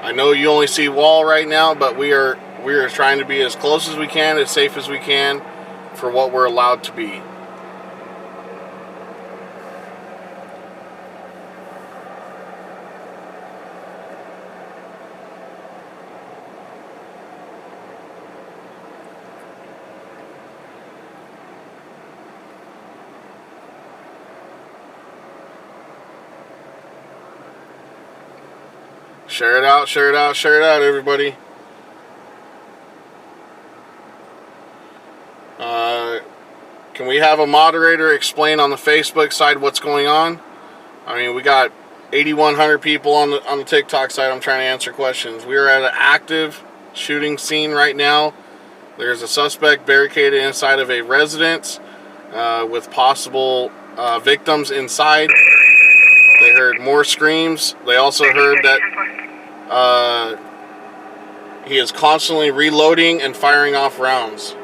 I know you only see wall right now, but we are trying to be as close as we can, as safe as we can for what we're allowed to be. Share it out, share it out, share it out, everybody. Can we have a moderator explain on the Facebook side what's going on? I mean, we got 8,100 people on the TikTok side. I'm trying to answer questions. We are at an active shooting scene right now. There's a suspect barricaded inside of a residence with possible victims inside. They heard more screams. They also heard that he is constantly reloading and firing off rounds.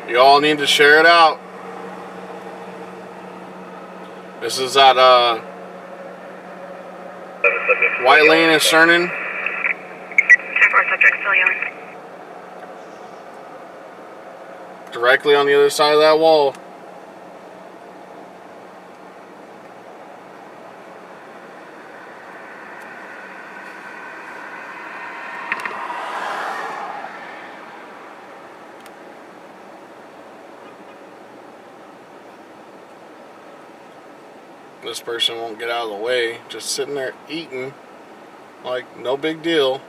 You all need to share it out. This is at White Lane and Cernan. 10-4 subject still yelling. Directly on the other side of that wall. This person won't get out of the way, just sitting there eating like no big deal.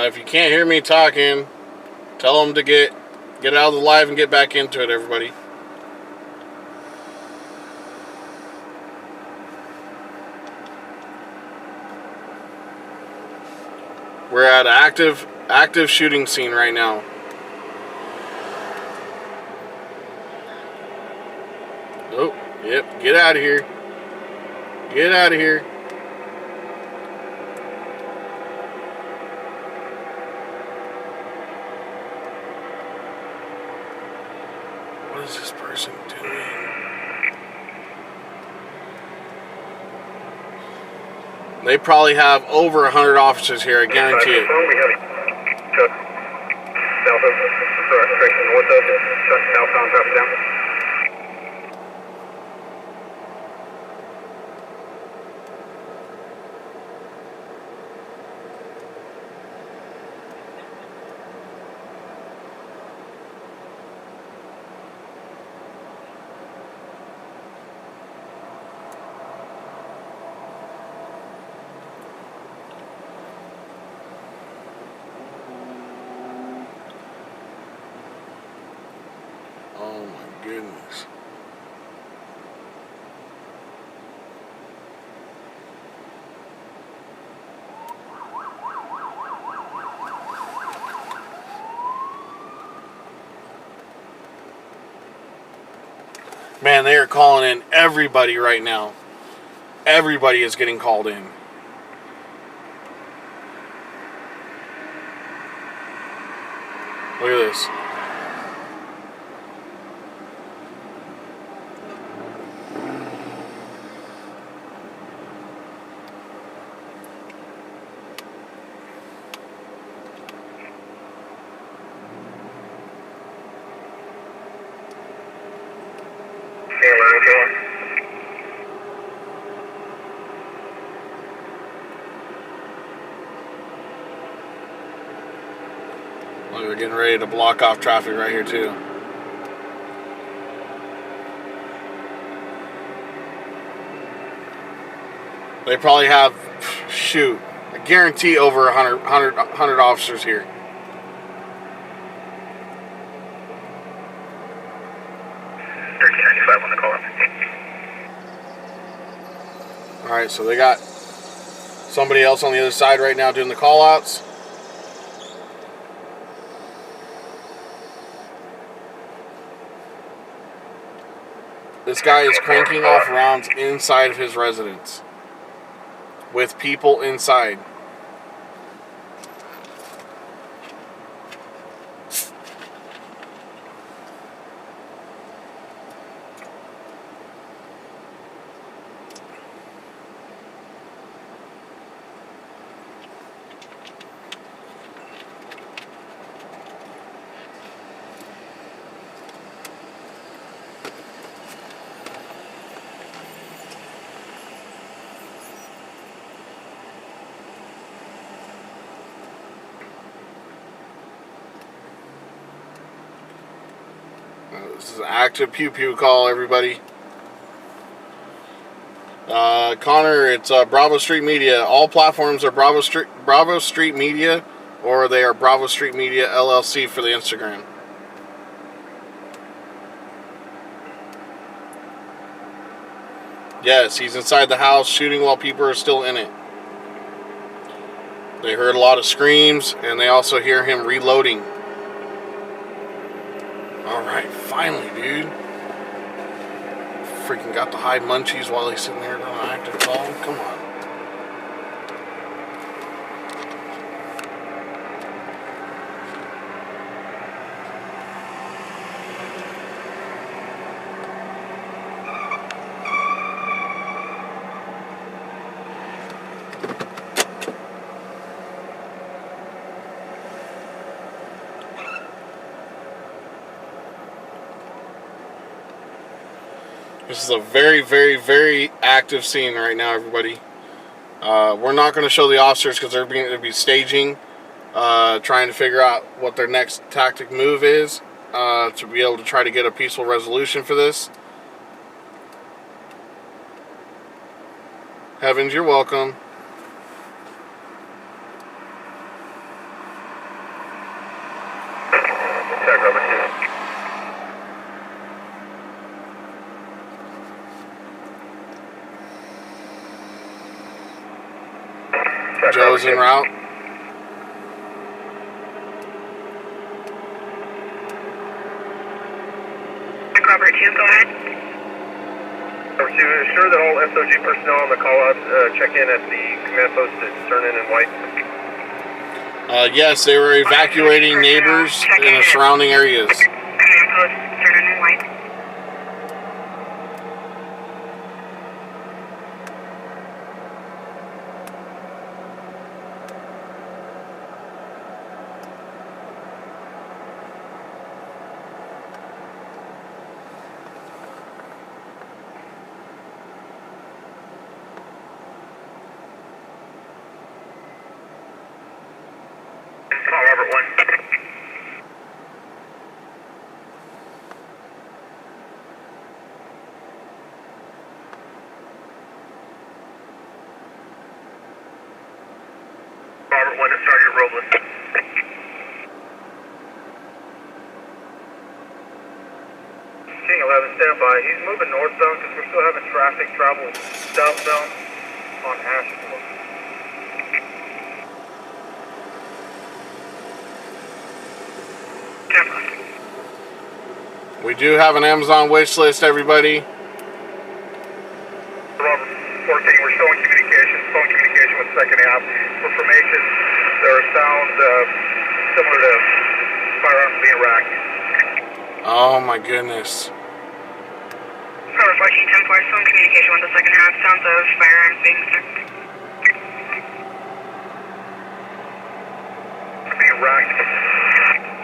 If you can't hear me talking, tell them to get out of the live and get back into it, everybody. We're at an active shooting scene right now. Oh, yep, get out of here. Get out of here. What is this person doing? They probably have over 100 officers here, I guarantee it. We have south of, direction north of, southbound traffic down. Oh my goodness. Man, they are calling in everybody right now. Everybody is getting called in. Look at this. We're getting ready to block off traffic right here too. They probably have, shoot, I guarantee over 100 officers here. 1395 on the call out. Alright, so they got somebody else on the other side right now doing the call outs. This guy is cranking off rounds inside of his residence with people inside. This is an active pew pew call, everybody. Connor, it's Bravo Street Media. All platforms are Bravo Street Media, or they are Bravo Street Media LLC for the Instagram. Yes, he's inside the house shooting while people are still in it. They heard a lot of screams, and they also hear him reloading. Alright, finally, dude. Freaking got the high munchies while he's sitting there doing an active call. Come on. This is a very, very, very active scene right now, everybody. We're not going to show the officers because they're going to be staging, trying to figure out what their next tactic move is to be able to try to get a peaceful resolution for this. Heavens, you're welcome. Joe's en route. Robert 2, go ahead. Robert 2, ensure that all SOG personnel on the call-out check in at the command post to turn in white. Yes, they were evacuating neighbors in the surrounding areas. Command post, turn in white. Robert 1. Robert 1 to Sergeant Robles. King 11, stand by. He's moving northbound because we're still having traffic travel southbound on Asheville. We do have an Amazon wish list, everybody. Robert 14, we're still in communication, phone communication with second half. For formation, there are sounds similar to firearms being racked. Oh my goodness. Robert 14, 10-4, still in communication with the second half. Sounds of firearms being searched. Being racked.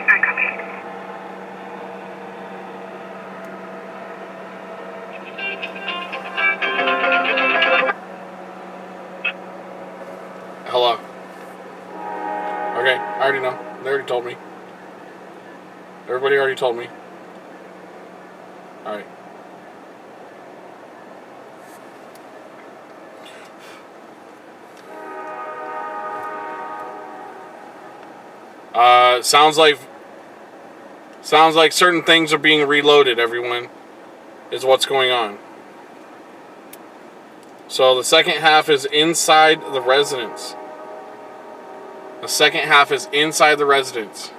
I copy. Hello. Okay, I already know. They already told me. Everybody already told me. Alright. Sounds like certain things are being reloaded, everyone. is what's going on. So the second half is inside the residence. The second half is inside the residence.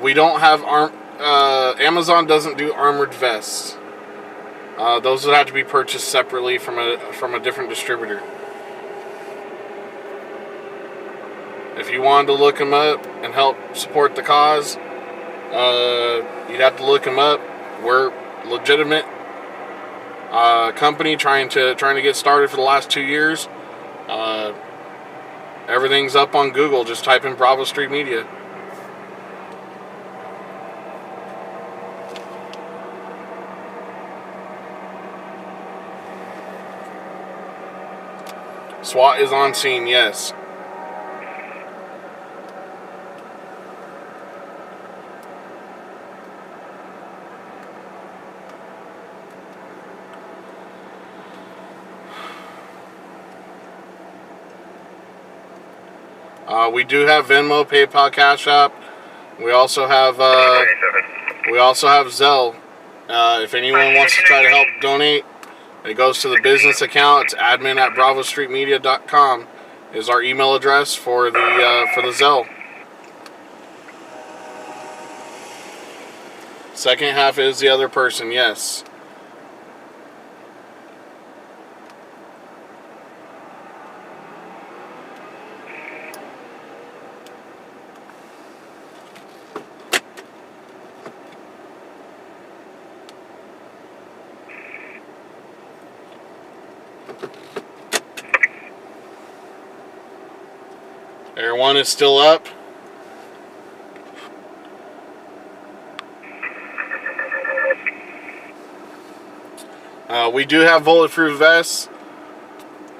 We don't have Amazon doesn't do armored vests. Those would have to be purchased separately from a different distributor. If you wanted to look them up and help support the cause, you'd have to look them up. We're legitimate company trying to get started for the last 2 years. Everything's up on Google. Just type in Bravo Street Media. SWAT is on scene, yes. We do have Venmo, PayPal, Cash App. We also have Zelle. If anyone wants to try to help donate, it goes to the business account. It's admin@bravostreetmedia.com is our email address for the Zelle. Second half is the other person, yes. Air 1 is still up. We do have bulletproof vests.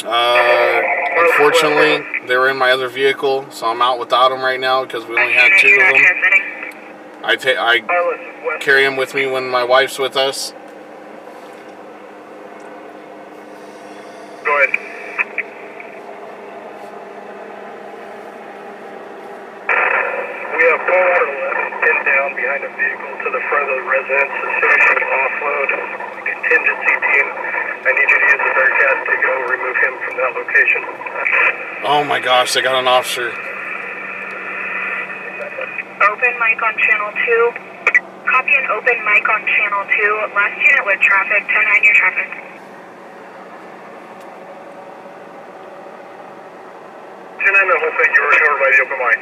Unfortunately, they were in my other vehicle, so I'm out without them right now because we only had 2 of them. I carry them with me when my wife's with us. Go ahead. We have Boulevard 11 pinned down behind a vehicle to the front of the residence. As soon as you offload the contingency team, I need you to use the Bearcat to go remove him from that location. Oh my gosh, they got an officer. Open mic on channel 2. Copy an open mic on channel 2. Last unit with traffic, 10-9 your traffic. Tonight, the whole thing, you were covered by the open mic.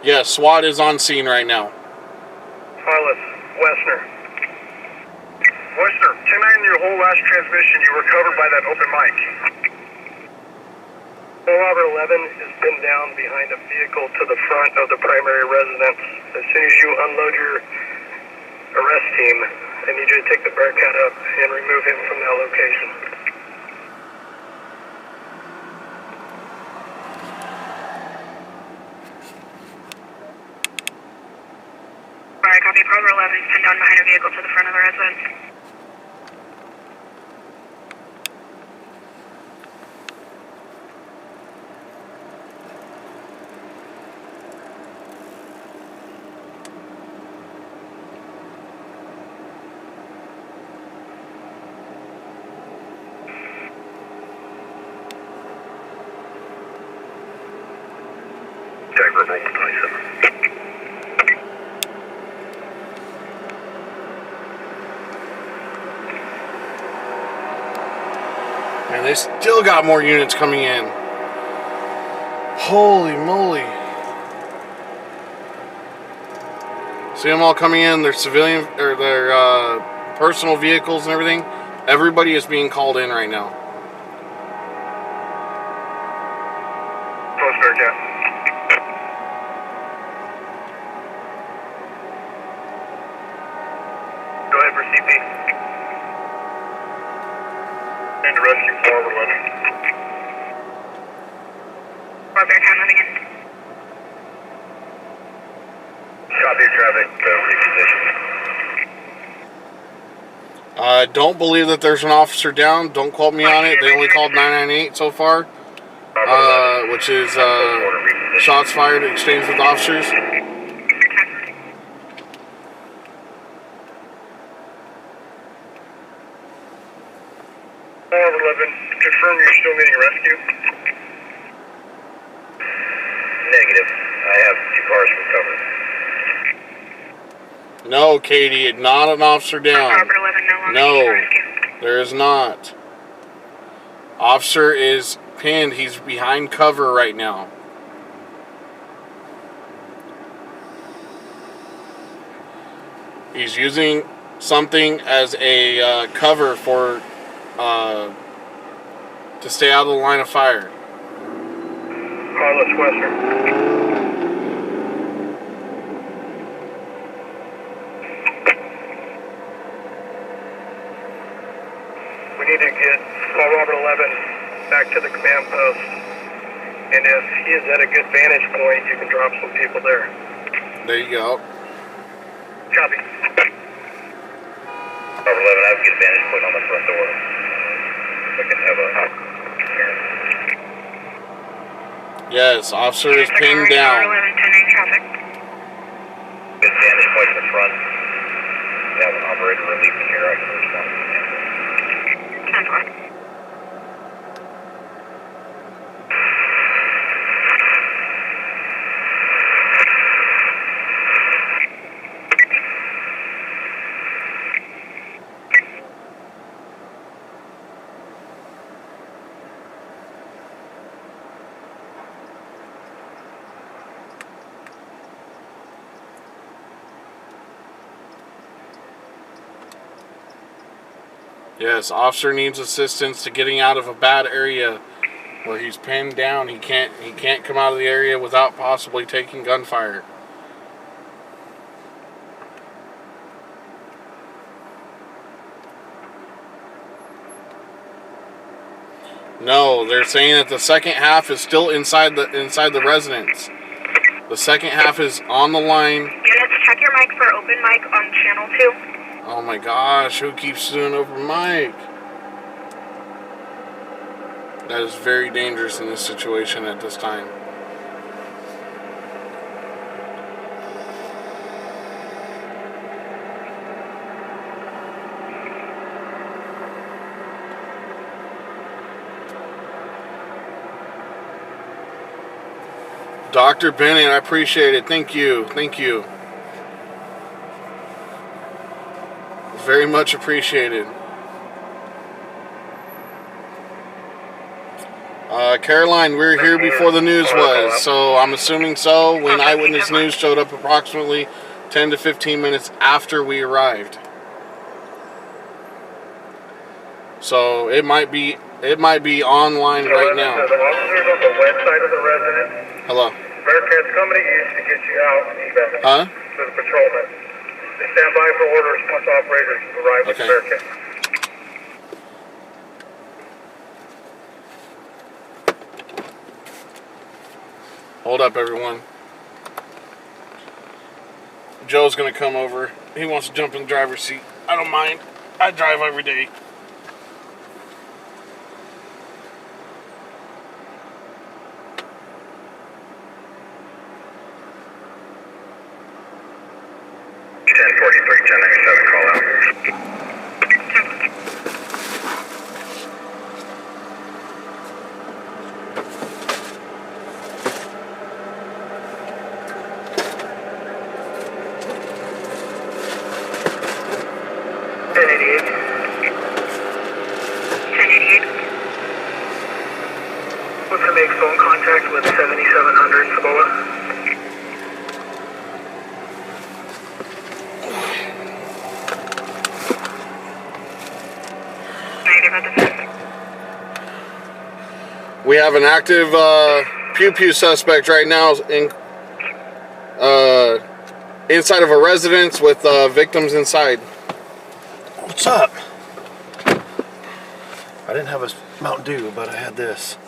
Yes, SWAT is on scene right now. Silas, Westner. Westner, 10-9, your whole last transmission, you were covered by that open mic. Boulevard 11 is pinned down behind a vehicle to the front of the primary residence. As soon as you unload your arrest team, I need you to take the Bearcat up and remove him from that location. Alright, copy. Bravo 11 is pinned down behind a vehicle to the front of the residence. Tiger Roll 27. And they still got more units coming in. Holy moly. See them all coming in, their civilian or their personal vehicles and everything. Everybody is being called in right now. Post Bearcat. Go ahead for CP. to rescue 411. Fort Bearcat moving in. Copy your traffic, reposition. I don't believe that there's an officer down. Don't quote me on it. They only called 998 so far, which is shots fired exchanged with officers. 411, confirm you're still needing rescue? Negative. I have 2 cars recovered. No, Katie, not an officer down. Robert 11, no longer No, needing rescue. there is not. Officer is pinned. He's behind cover right now. He's using something as a cover for to stay out of the line of fire. Carlos Western. We need to get Paul Robert 11 back to the command post. And if he is at a good vantage point, you can drop some people there. There you go. Copy. Robert 11, I have a good vantage point on the front door. We can have a... Yes, officer is pinned Robert down. 11, 10-9 traffic. Good vantage point in the front. We have an operator relieving here. I can respond. 10-4. Yes, officer needs assistance to getting out of a bad area where he's pinned down. He can't come out of the area without possibly taking gunfire. No, they're saying that the second half is still inside the residence. The second half is on the line. Units, check your mic for open mic on channel 2. Oh my gosh, who keeps doing open mic? That is very dangerous in this situation at this time. Dr. Bennett, I appreciate it. Thank you. Thank you. Very much appreciated. Caroline, we were here before the news was, so I'm assuming so. When Eyewitness News showed up approximately 10 to 15 minutes after we arrived. So it might be online right now. The officers on the west side of the residence. Hello. Bearcat's coming to you to get you out. Huh? To the patrolman. Stand by for orders once operators arrive with Okay. Bearcat. Hold up, everyone. Joe's gonna come over. He wants to jump in the driver's seat. I don't mind. I drive every day. Call out. Looking to make phone contact with 7700 Saboa. We have an active pew-pew suspect right now inside of a residence with victims inside. What's up? I didn't have a Mountain Dew, but I had this.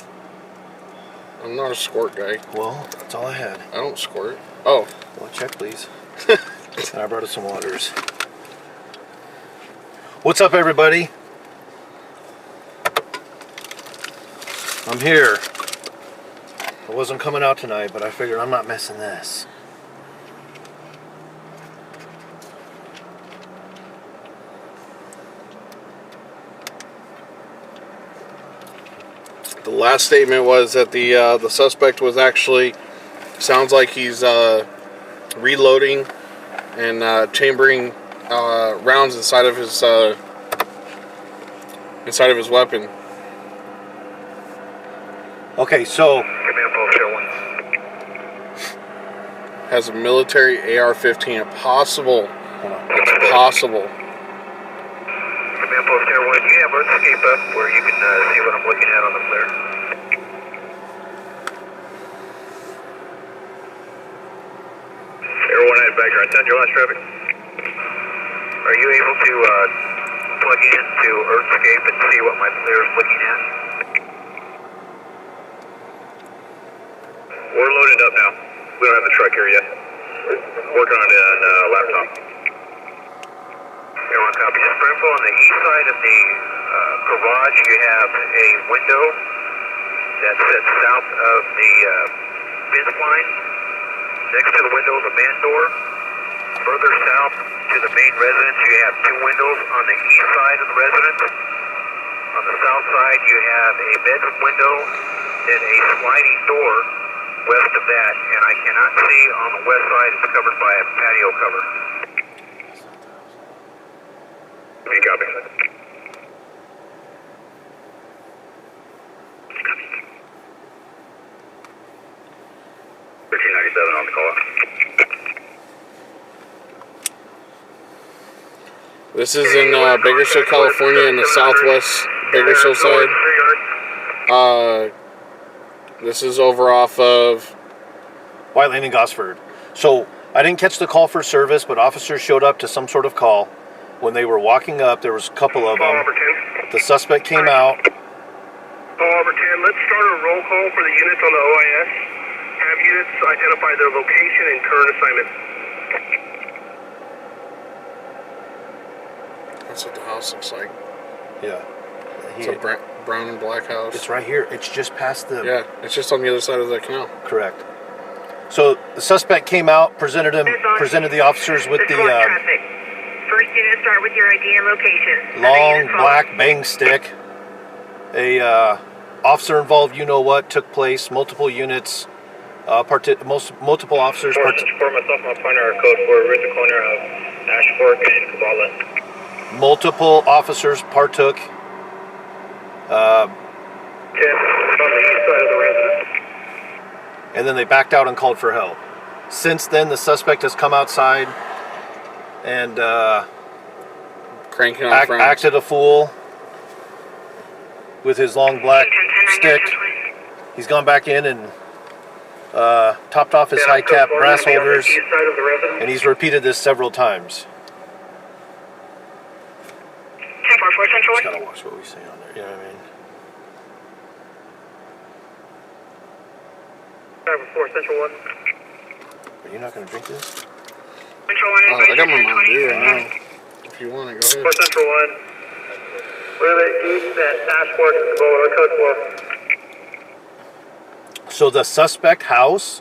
I'm not a squirt guy. Well, that's all I had. I don't squirt. Oh. Well, check, please. And I brought us some waters. What's up, everybody? I'm here. I wasn't coming out tonight, but I figured I'm not missing this. The last statement was that the suspect was actually, sounds like he's reloading and chambering rounds inside of his weapon. Okay, so Has a military AR-15. Possible. hold on. It's possible. Command Post Air 1, you have Earthscape up where you can see what I'm looking at on the flare. Air 1, I had background 10, your last traffic. Are you able to plug into Earthscape and see what my flare is looking at? We're loaded up now. We don't have the truck here yet. Working on it on laptop. Air 1 copy. Just for info, on the east side of the garage, you have a window that sits south of the fence line. Next to the window is a man door. Further south to the main residence, you have two windows on the east side of the residence. On the south side, you have a bedroom window, then a sliding door west of that, and I cannot see on the west side. It's covered by a patio cover. You copy? 1397 on the call. This is in Bakersfield, California, in the southwest Bakersfield side. This is over off of White Lane and Gosford. So I didn't catch the call for service, but officers showed up to some sort of call. When they were walking up, there was a couple of them. The suspect came out. Albert 10, let's start a roll call for the units on the OIS. Have units identify their location and current assignment. That's what the house looks like. Yeah. It's a brown and black house. It's right here. It's just past the... Yeah, it's just on the other side of the canal. Correct. So the suspect came out, presented the officers with the First unit, start with your ID and location. long black bang stick. A officer involved, you know what, took place. Multiple units, multiple officers. For myself, my partner, code for we're at the corner of Ash Fork and Kabbalah. Multiple officers partook. 10 on the east side of the residence. And then they backed out and called for help. Since then, the suspect has come outside and Cranking on acted a fool with his long black stick. He's gone back in and topped off his high cap brass holders, and he's repeated this several times. 1044 Central Just 1. gotta watch what we say on there. You know what I mean? 4 Central 1. Are you not gonna drink this? Central 1 Oh, I got my Mountain Dew right now. If you want it, go 4 ahead. Central 1. We're at east at Ash Fork and Kabbalah, code 4. So the suspect house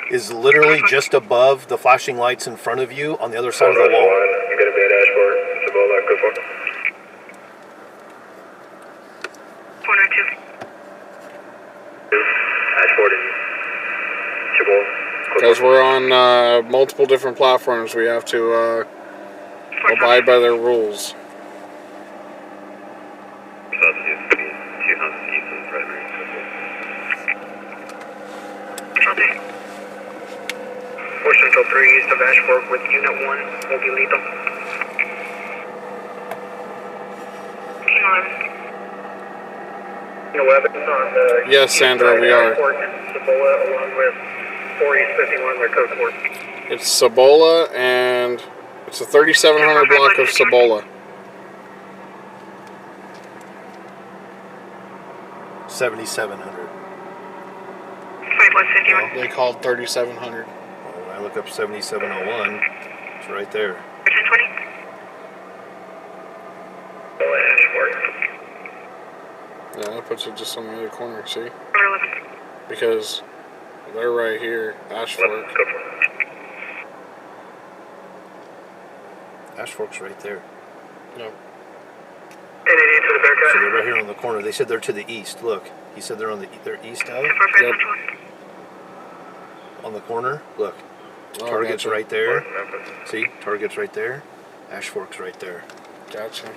is literally just above the flashing lights in front of you on the other side of the wall. I'm going to be at Ash Fork, Kabbalah, code 4. 492. Ash Fork and Kabbalah. Because we're on multiple different platforms, we have to abide by their rules. Central 3 east of Ash Fork with Unit 1 will be lethal. King 11 on the Yes, Sandra, we are. Ash Fork and Cibola along with 4 East 51, their code 4. It's Cibola, and it's a 3700 block of Cibola. 7,700. 5 West 51. They called 3,700. Well, when I look up 7,701, it's right there. 1020. Yeah, that puts it just on the other corner, see? Over 11. Because they're right here, Ash Fork. Ash Fork's right there. No. 1088 to the Bearcat. So they're right here on the corner. They said they're to the east. Look, he said they're they're east out 1045 Yep. Central. on the corner. Look, Oh, Target's gotcha. right there. See, Target's right there. Ash Fork's right there. Gotcha. 1088.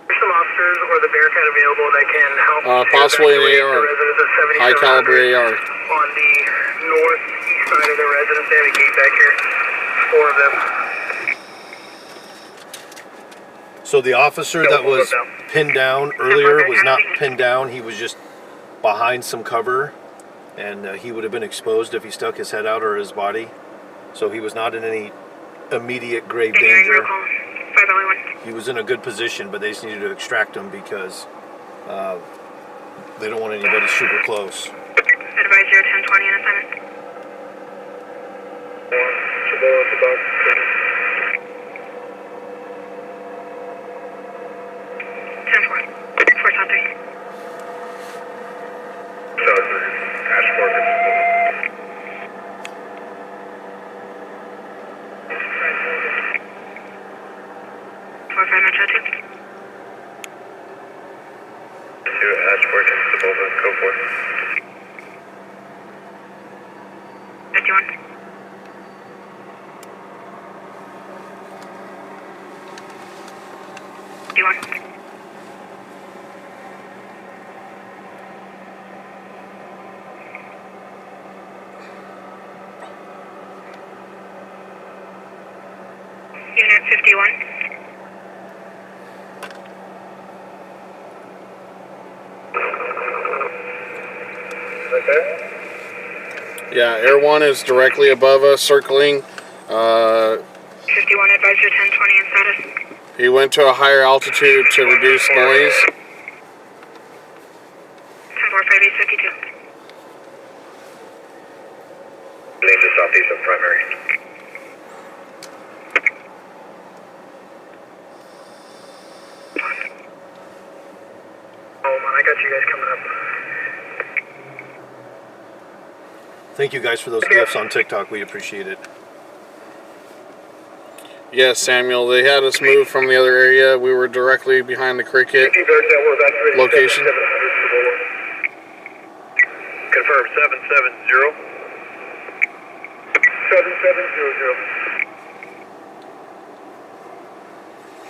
There's some officers or the Bearcat available that can help. Possibly an evacuate AR. the residents of 7700 High caliber AR. On the northeast side of the residence, they have a gate back here. 4 of them. So the officer that was pinned down earlier was not pinned down. He was just behind some cover, and he would have been exposed if he stuck his head out or his body. So he was not in any immediate grave danger. 501. He was in a good position, but they just needed to extract him because they don't want anybody super close. Advise your 1020 in assignment. 10-4. 4 South 3. Ash Fork. 4-5 Metro 2. Ash Fork and Sebulba, go for it. 51. Unit 51. Okay. Yeah, Air 1 is directly above us, circling. 51, advise your 1020 in status. He went to a higher altitude to reduce noise. 10-4, 52. Lean to southeast of primary. Oh man, I got you guys coming up. Thank you guys for those gifts on TikTok. We appreciate it. Yes, Samuel, they had us move from the other area. We were directly behind the cricket location. Confirm 770. 7700.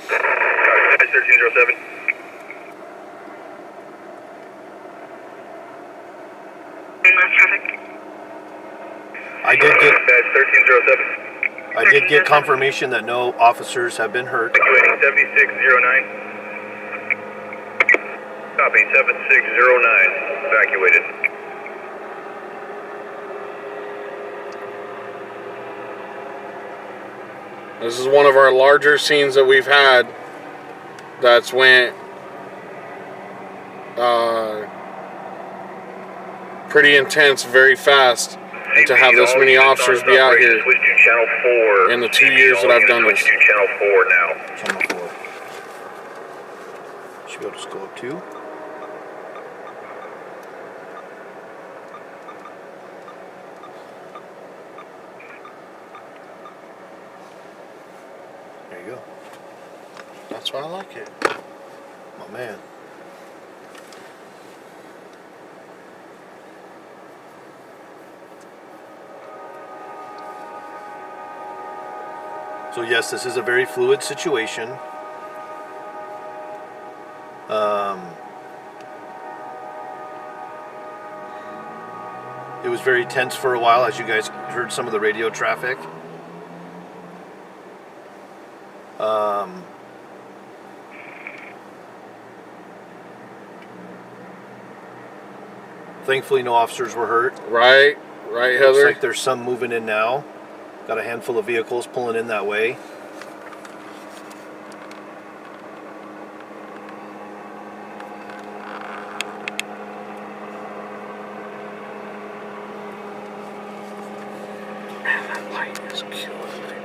1307. Last traffic. I did get 1307. I did get confirmation that no officers have been hurt. Evacuating 7609. Copy 7609. Evacuated. This is one of our larger scenes that we've had that's went pretty intense very fast, and to have this many officers be out here Switch to channel 4. in the 2 years that I've done this. Switch to channel 4 now. Channel 4. Should be able to just go up 2. There you go. That's why I like it. My man. So yes, this is a very fluid situation. It was very tense for a while, as you guys heard some of the radio traffic. Thankfully, no officers were hurt. Right, Looks Heather. like there's some moving in now. Got a handful of vehicles pulling in that way. Man, that light is killing me.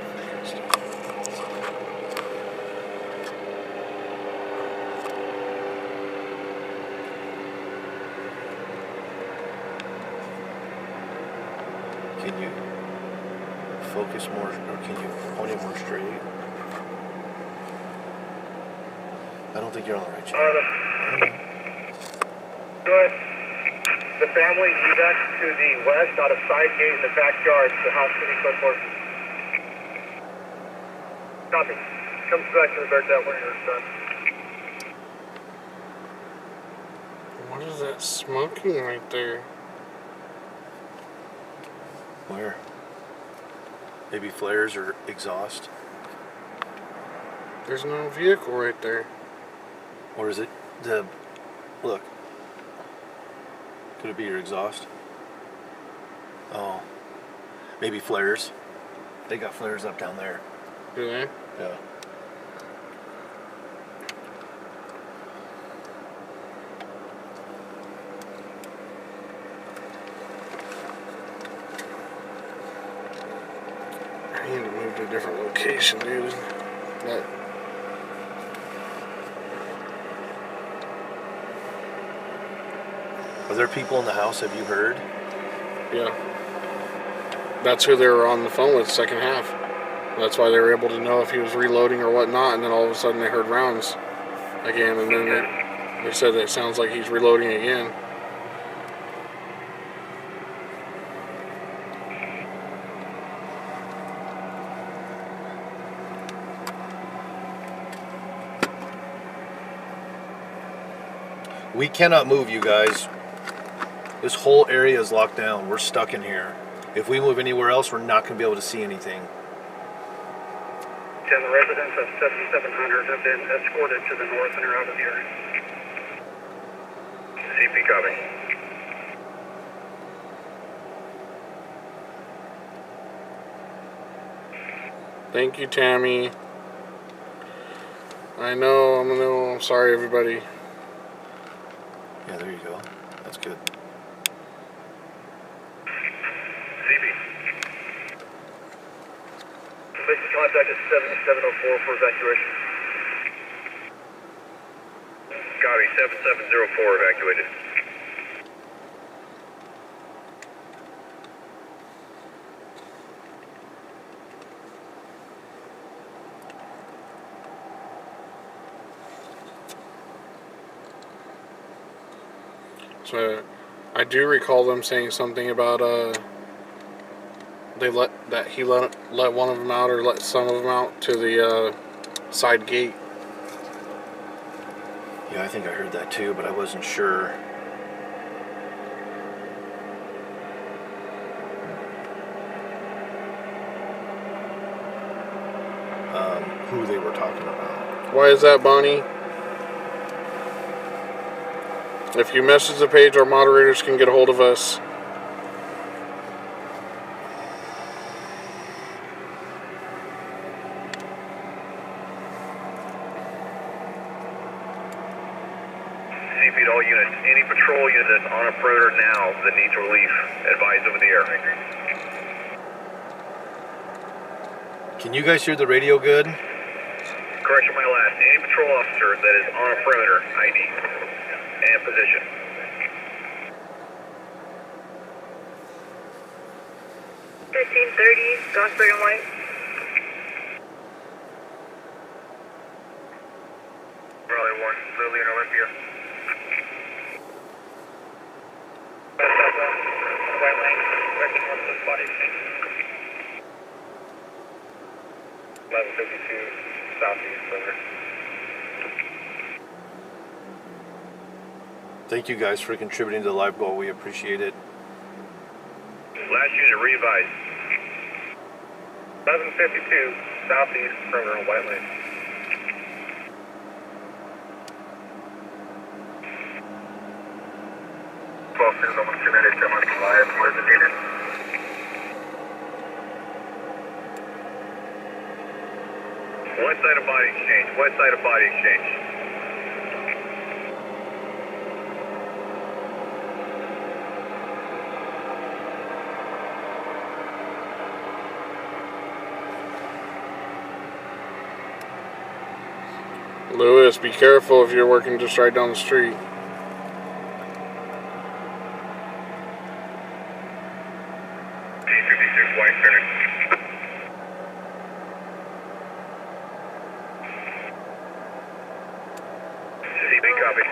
Can you focus more, or can you point it more straight? I don't think you're on the right channel. Good. The family evac to the west, out of side gate in the backyard to the house city code for. Copy. Comes back to the Bearcat when you're done. What is that smoking right there? Where? Maybe flares or exhaust? There's no vehicle right there. Or is it the... Look. Could it be your exhaust? Oh. Maybe flares. They got flares up down there. Do they? Yeah. I need to move to a different location, dude. That... Are there people in the house? Have you heard? Yeah. That's who they were on the phone with second half. That's why they were able to know if he was reloading or whatnot, and then all of a sudden they heard rounds again, and then they said that it sounds like he's reloading again. We cannot move, you guys. This whole area is locked down. We're stuck in here. If we move anywhere else, we're not going to be able to see anything. 10 residents of 7700 have been escorted to the north and are out of the area. CP copy. Thank you, Tammy. I'm sorry, everybody. Yeah, there you go. That's good. CB. Making contact at 7704 for evacuation. Copy, 7704 evacuated. So I do recall them saying something about he let one of them out, or let some of them out to the side gate. Yeah, I think I heard that too, but I wasn't sure. Who they were talking about. Why is that, Bonnie? If you message the page, our moderators can get a hold of us. CP to all units. Any patrol unit that's on a perimeter now that needs relief, advise over the air. Can you guys hear the radio good? Correction, my last. Any patrol officer that is on a perimeter, ID and position. Gosford and White. Raleigh 1, Lily and Olympia. White Lane, directed northwest body exchange. 1152 southeast over. Thank you guys for contributing to the live goal. We appreciate it. Last unit revised. 1152 southeast perimeter on White Lane. Is almost 2 minutes, I'm on live, where's it needed? West side of body exchange, west side of body exchange. Lewis, be careful if you're working just right down the street. D56 White Center. CB copy.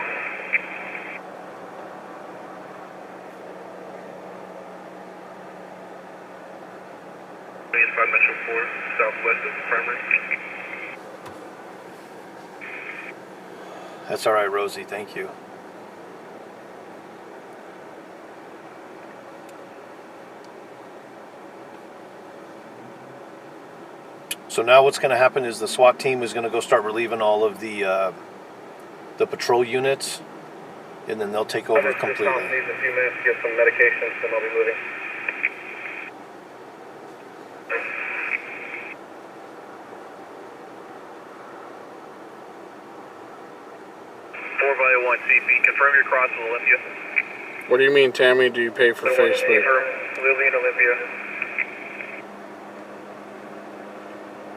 It's 5 Metro 4, southwest of the primary. That's all right, Rosie. Thank you. So now what's going to happen is the SWAT team is going to go start relieving all of the patrol units, and then they'll take over completely. Needs a few minutes to get some medications, and I'll be moving. One CP, confirm your cross with Olympia. What do you mean, Tammy? Do you pay for Facebook? Lily and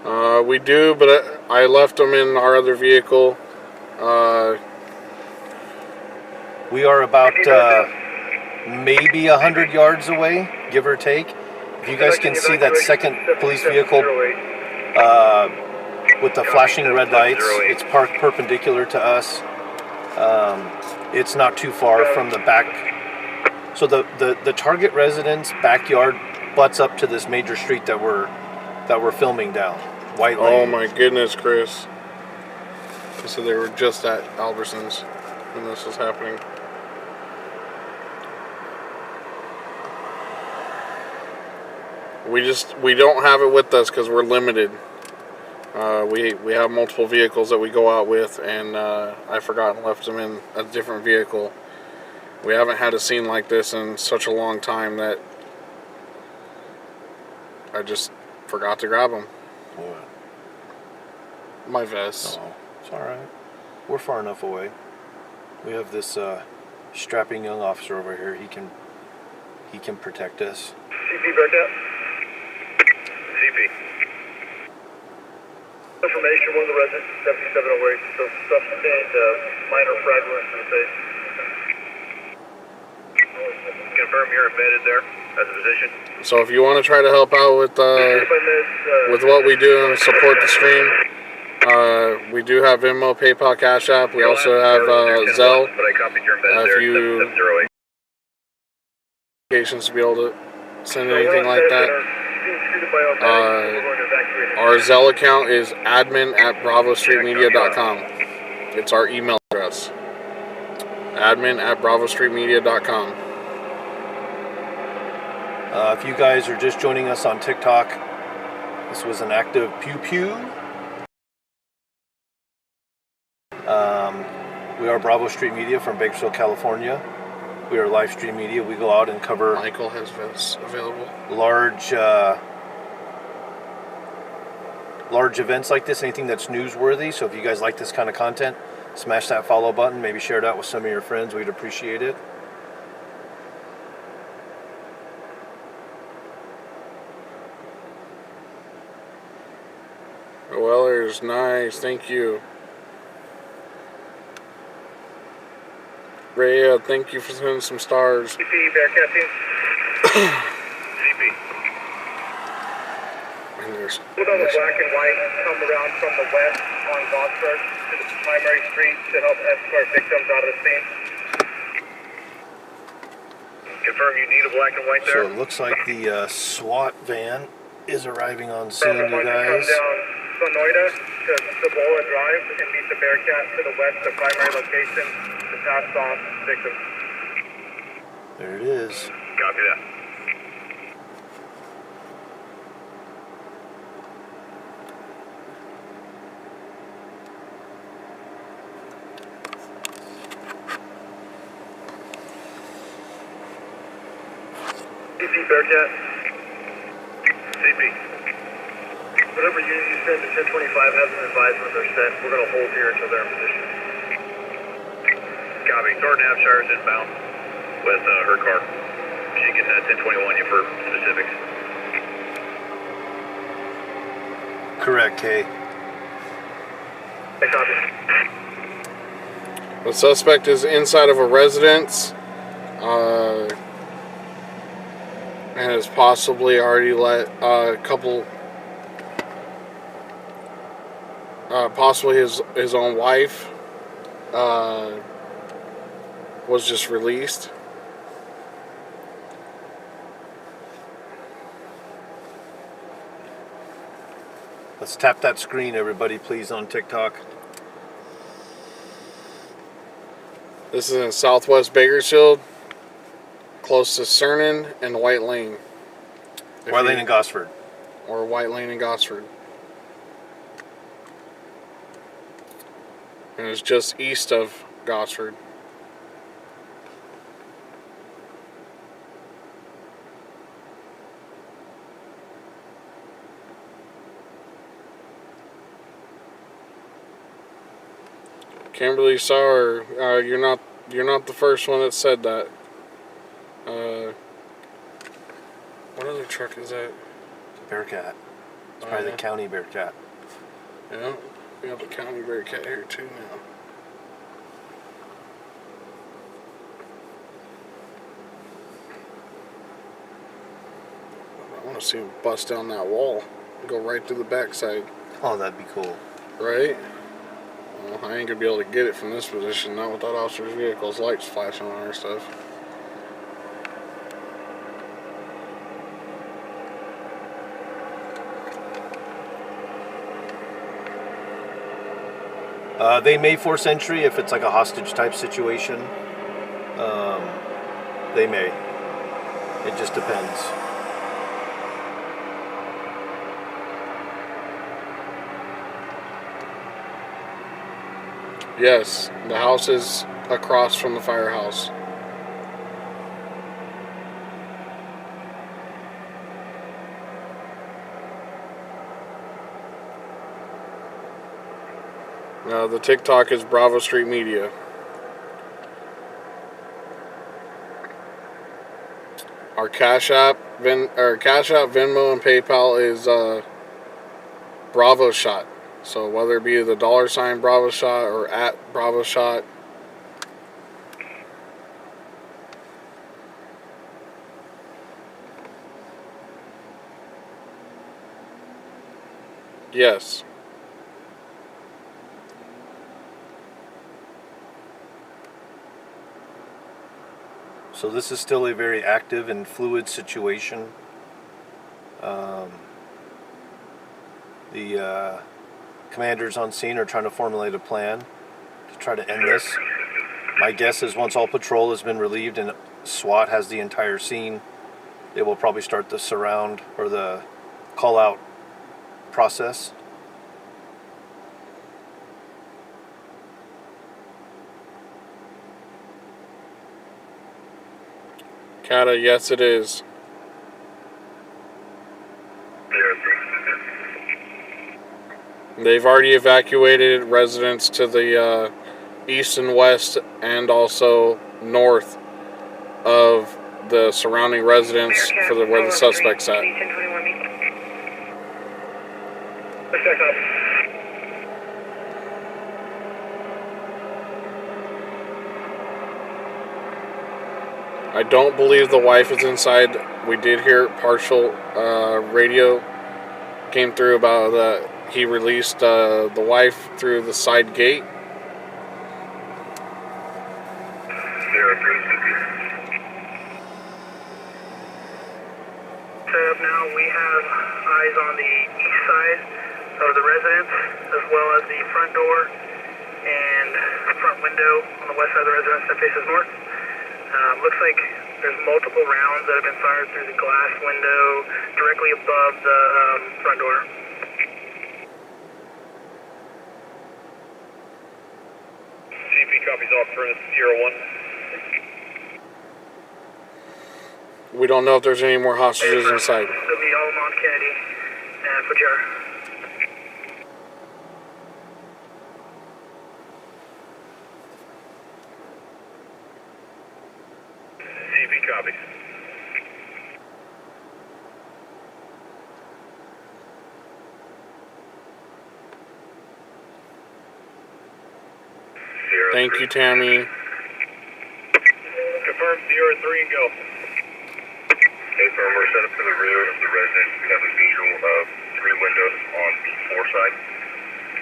Olympia. We do, but I left them in our other vehicle. We are about maybe 100 yards away, give or take. If you guys can see that second police vehicle with the flashing red lights, it's parked perpendicular to us. It's not too far from the back. So the target residence backyard butts up to this major street that we're filming down. White Lane. Oh my goodness, Chris. So they were just at Albertsons when this was happening. We don't have it with us because we're limited. We have multiple vehicles that we go out with, and I forgot and left them in a different vehicle. We haven't had a scene like this in such a long time that I just forgot to grab them. What? My vest. Oh, it's all right. We're far enough away. We have this strapping young officer over here. He can protect us. CP Bearcat. CP. Information, one of the residents, 7708, so sustained minor fragments in the face. Confirm you're embedded there as a physician. So if you want to try to help out with what we do and support the stream, we do have Venmo, PayPal, Cash App. We also have Zelle. But I copied your embedded If you 7708. applications to be able to send anything like that. Our Zelle account is admin@bravostreetmedia.com. It's our email address. admin@bravostreetmedia.com. If you guys are just joining us on TikTok, this was an active pew pew. We are Bravo Street Media from Bakersfield, California. We are live stream media. We go out and cover Michael has vests available. large events like this, anything that's newsworthy. So if you guys like this kind of content, smash that follow button, maybe share it out with some of your friends. We'd appreciate it. Weller's nice, thank you. Rhea, thank you for sending some stars. CP Bearcat team. CP. And there's Put on the black and white, come around from the west on Gosford to the primary street to help escort victims out of the scene. Confirm you need a black and white So there. it looks like the SWAT van is arriving on scene, you Come guys. down Sonoida to Cibola Drive and meet the Bearcat to the west, the primary location to pass off victims. There it is. Copy that. CP Bearcat. CP. Whatever unit you send to 1025 has an advisement they're sent. We're going to hold here until they're in position. Copy. Thornton Hampshire is inbound with her car. She can 1021 you for specifics. Correct, Kay. I copy. The suspect is inside of a residence and has possibly already let a couple, possibly his own wife was just released. Let's tap that screen, everybody, please, on TikTok. This is in Southwest Bakersfield, close to Cernan and White Lane. White Lane and Gosford. Or White Lane and Gosford. And it's just east of Gosford. Kimberly Sauer, you're not the first one that said that. What other truck is that? Bearcat. It's probably the county Bearcat. Yeah, we got the county Bearcat here too now. I want to see him bust down that wall and go right through the backside. Oh, that'd be cool. Right? Well, I ain't gonna be able to get it from this position, not with that officer's vehicle's lights flashing on our stuff. They may force entry if it's like a hostage type situation. They may. It just depends. Yes, the house is across from the firehouse. The TikTok is Bravo Street Media. Our Cash App, Venmo, and PayPal is Bravo Shot. So whether it be the $ Bravo Shot or at Bravo Shot. Yes. So this is still a very active and fluid situation. The commanders on scene are trying to formulate a plan to try to end this. My guess is once all patrol has been relieved and SWAT has the entire scene, they will probably start the surround or the call out process. Kata, yes it is. They've already evacuated residents to the east and west and also north of the surrounding residents for where the suspect's at. I don't believe the wife is inside. We did hear partial radio came through about that he released the wife through the side gate. Now we have eyes on the east side of the residence, as well as the front door and front window on the west side of the residence that faces north. Looks like there's multiple rounds that have been fired through the glass window directly above the front door. CP copies off furnace Sierra 1. We don't know if there's any more hostages inside. It'll be Alamont, Kennedy, and Fujairah. CP copies. Thank you, Tammy. Confirm 03 and go. Hey, firm, we're set up to the rear of the residence. We have a visual of 3 windows on the 4 side,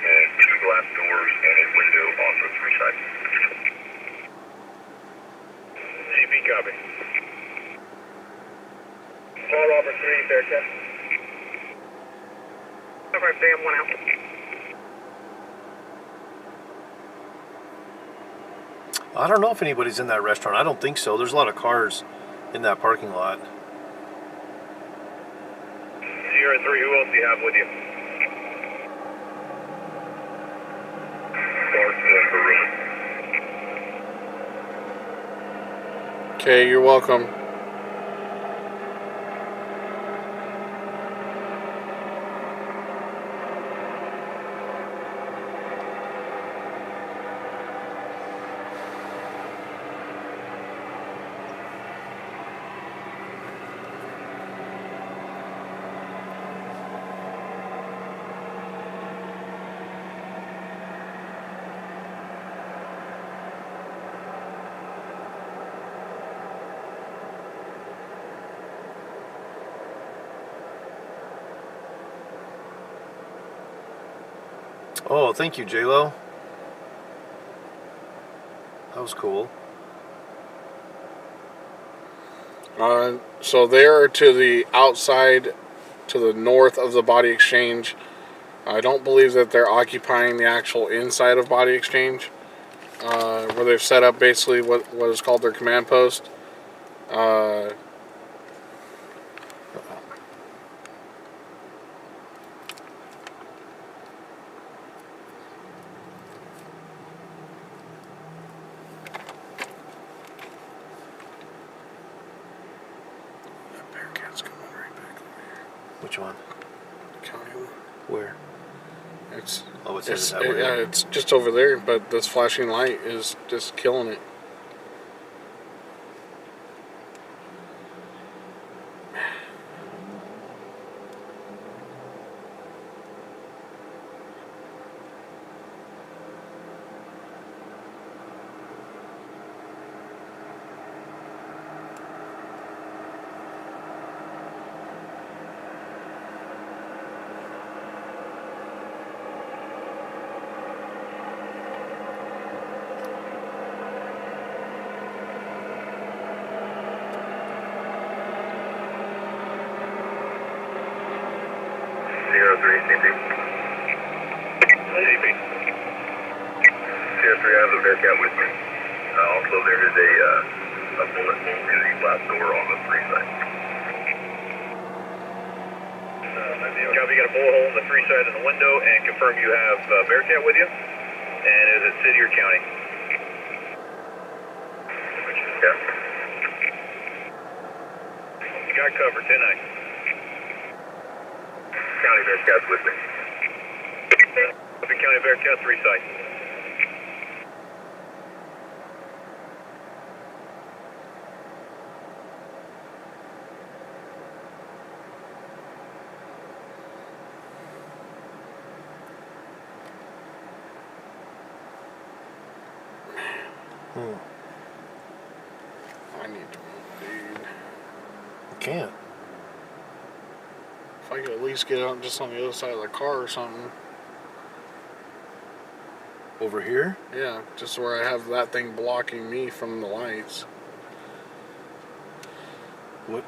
and 2 glass doors and a window on the 3 side. CP copy. Paul Robert 3, Bearcat. Over, Sam, 1 out. I don't know if anybody's in that restaurant. I don't think so. There's a lot of cars in that parking lot. 03, who else do you have with you? Okay, you're welcome. Oh, thank you, J-Lo. That was cool. So they are to the outside, to the north of the Body Exchange. I don't believe that they're occupying the actual inside of Body Exchange, where they've set up basically what is called their command post. That Bearcat's coming right back over here. Which one? County one. Where? It's Oh, it's it's, headed that way. yeah, it's just over there, but this flashing light is just killing it. I have the Bearcat with me. Also, there is a bullet hole in the glass door on the 3 side. Copy, you got a bullet hole in the 3 side of the window, and confirm you have Bearcat with you. And is it city or county? Yeah. You got cover, 10-9. County Bearcat's with me. Copy, County Bearcat, 3 side. I need to move, dude. You can't. If I could at least get out just on the other side of the car or something. Over here? Yeah, just where I have that thing blocking me from the lights. What?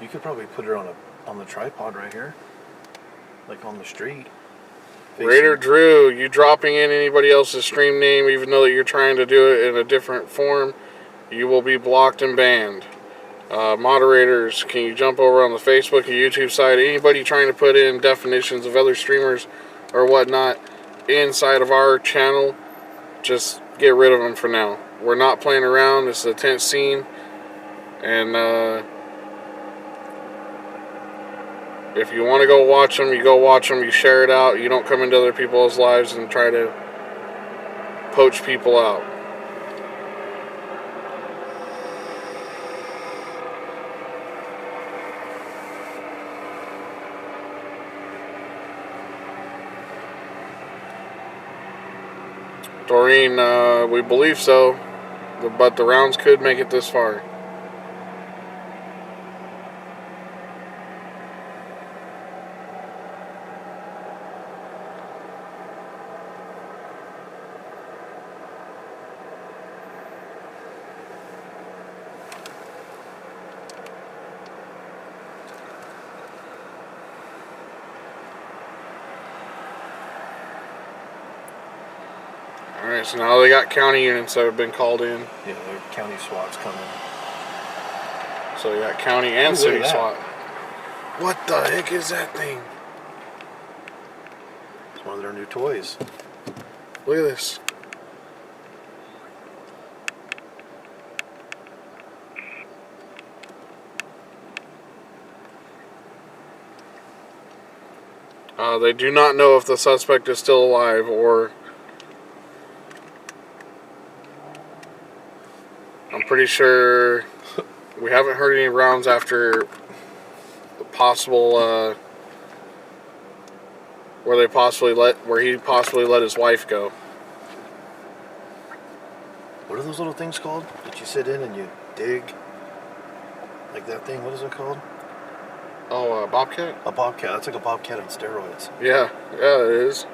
You could probably put her on the tripod right here, like on the street. Raider Drew, you dropping in anybody else's stream name, even though that you're trying to do it in a different form, you will be blocked and banned. Moderators, can you jump over on the Facebook and YouTube side? Anybody trying to put in definitions of other streamers or whatnot inside of our channel, just get rid of them for now. We're not playing around. This is a tense scene. And if you want to go watch them, you go watch them. You share it out. You don't come into other people's lives and try to poach people out. Doreen, we believe so, but the rounds could make it this far. Alright, so now they got county units that have been called in. Yeah, their county SWAT's coming. So you got county and Ooh, city look at that. SWAT. What the heck is that thing? It's one of their new toys. Look at this. They do not know if the suspect is still alive or... I'm pretty sure we haven't heard any rounds after the possible, where he possibly let his wife go. What are those little things called that you sit in and you dig? Like that thing, what is it called? Oh, Bobcat? A bobcat. That's like a bobcat on steroids. Yeah, it is.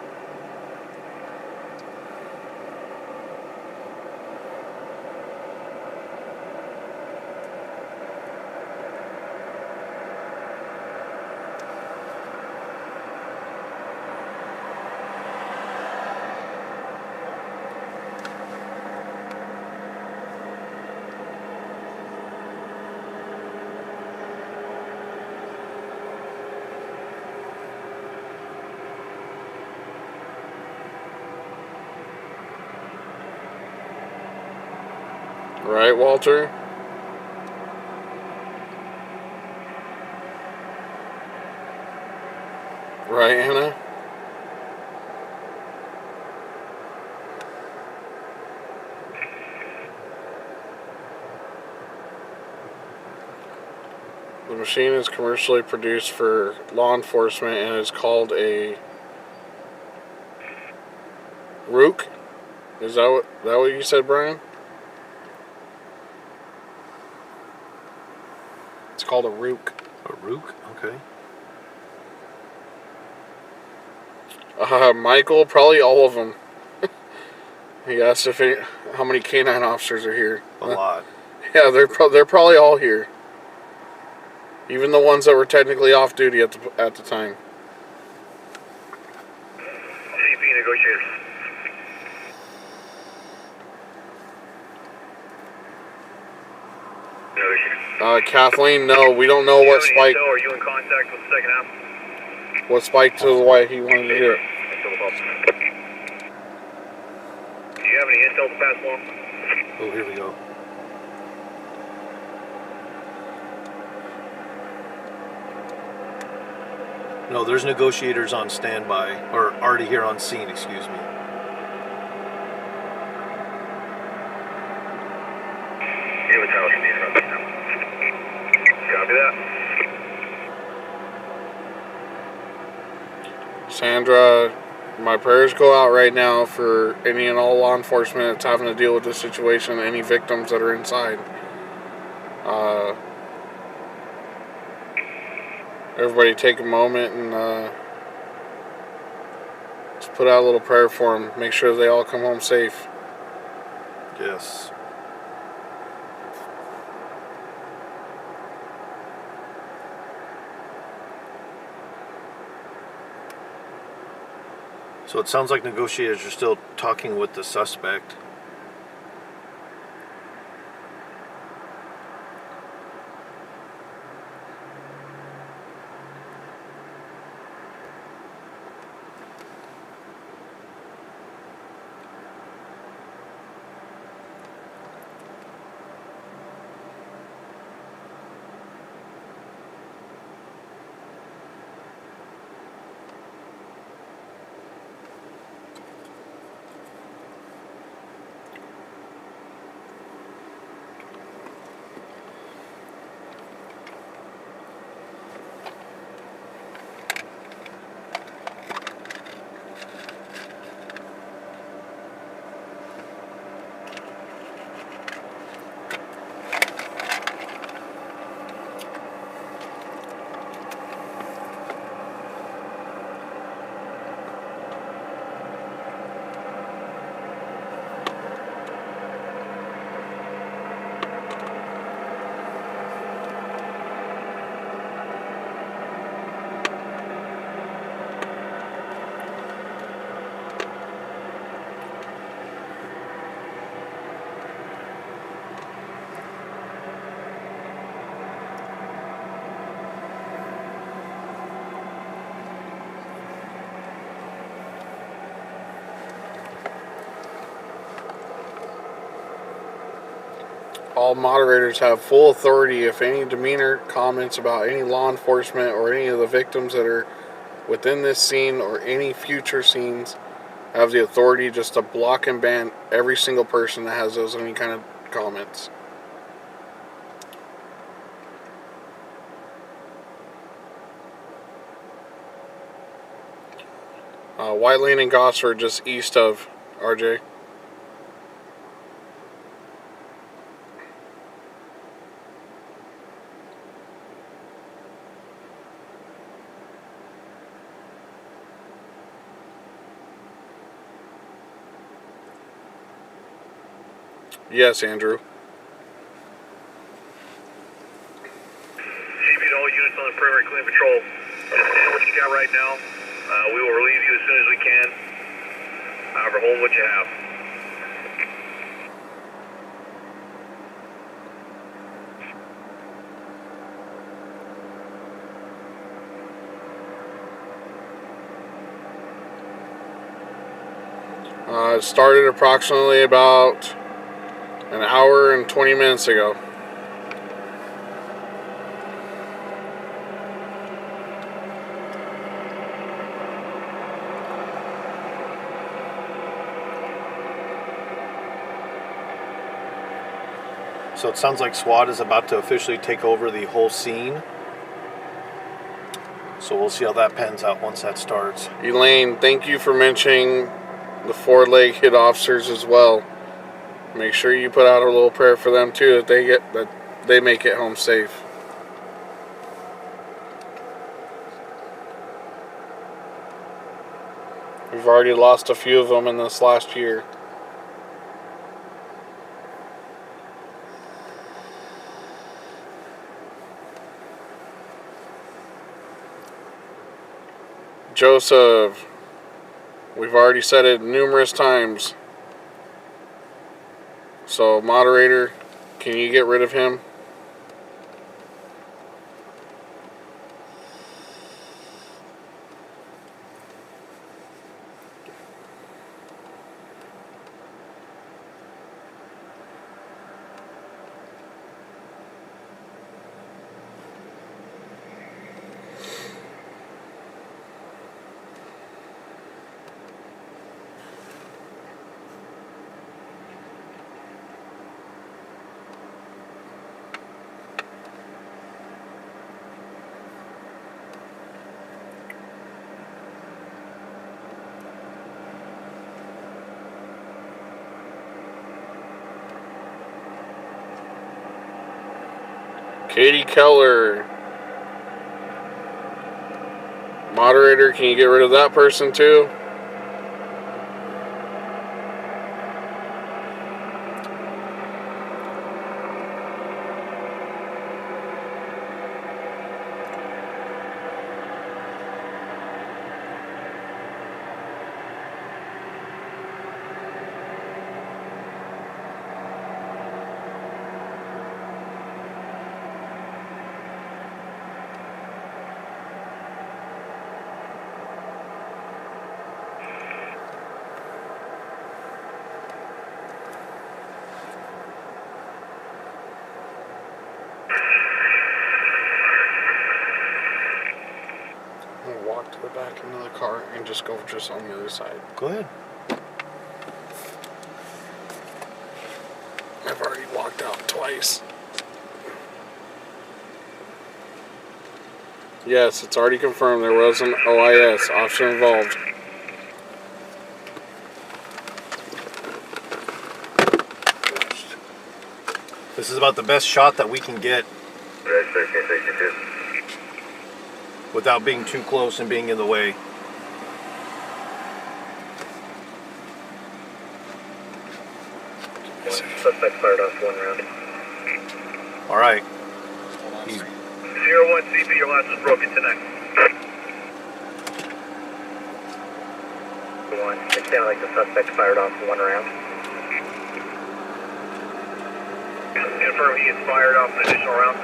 Right, Walter? Right, Anna? The machine is commercially produced for law enforcement and is called a Rook. Is that what you said, Brian? It's called a Rook. A rook? Okay. Michael, probably all of them. He asked how many canine officers are here. A lot. Yeah, they're probably all here. Even the ones that were technically off duty at the time. CP negotiators. Kathleen, no, we don't know what spike. Are you in contact with the second half? What spike to why he wanted to do it. Do you have any intel to pass along? Oh, here we go. No, there's negotiators on standby, or already here on scene, excuse me. Here with House Need from now. Copy that. Sandra, my prayers go out right now for any and all law enforcement that's having to deal with this situation, any victims that are inside. Everybody take a moment and just put out a little prayer for them. Make sure they all come home safe. Yes. So it sounds like negotiators are still talking with the suspect. all moderators have full authority if any demeanor comments about any law enforcement or any of the victims that are within this scene or any future scenes, have the authority just to block and ban every single person that has those any kind of comments. White Lane and Gosford just east of RJ. Yes, Andrew. CB to all units on the perimeter, clean patrol. What you got right now? We will relieve you as soon as we can. However, hold what you have. It started approximately about an hour and 20 minutes ago. So it sounds like SWAT is about to officially take over the whole scene. So we'll see how that pans out once that starts. Elaine, thank you for mentioning the four-legged officers as well. Make sure you put out a little prayer for them too, that they make it home safe. We've already lost a few of them in this last year. Joseph, we've already said it numerous times. So, moderator, can you get rid of him? Katie Keller. Moderator, can you get rid of that person too? To the back into the car and just go just on the other side. Go ahead. I've already walked out twice. Yes, it's already confirmed there was an OIS officer involved. This is about the best shot that we can get without being too close and being in the way. Suspect fired off one round. All right. 01 CB, your last was broken tonight. It sounded like the suspect fired off one round. Confirm he has fired off an additional round.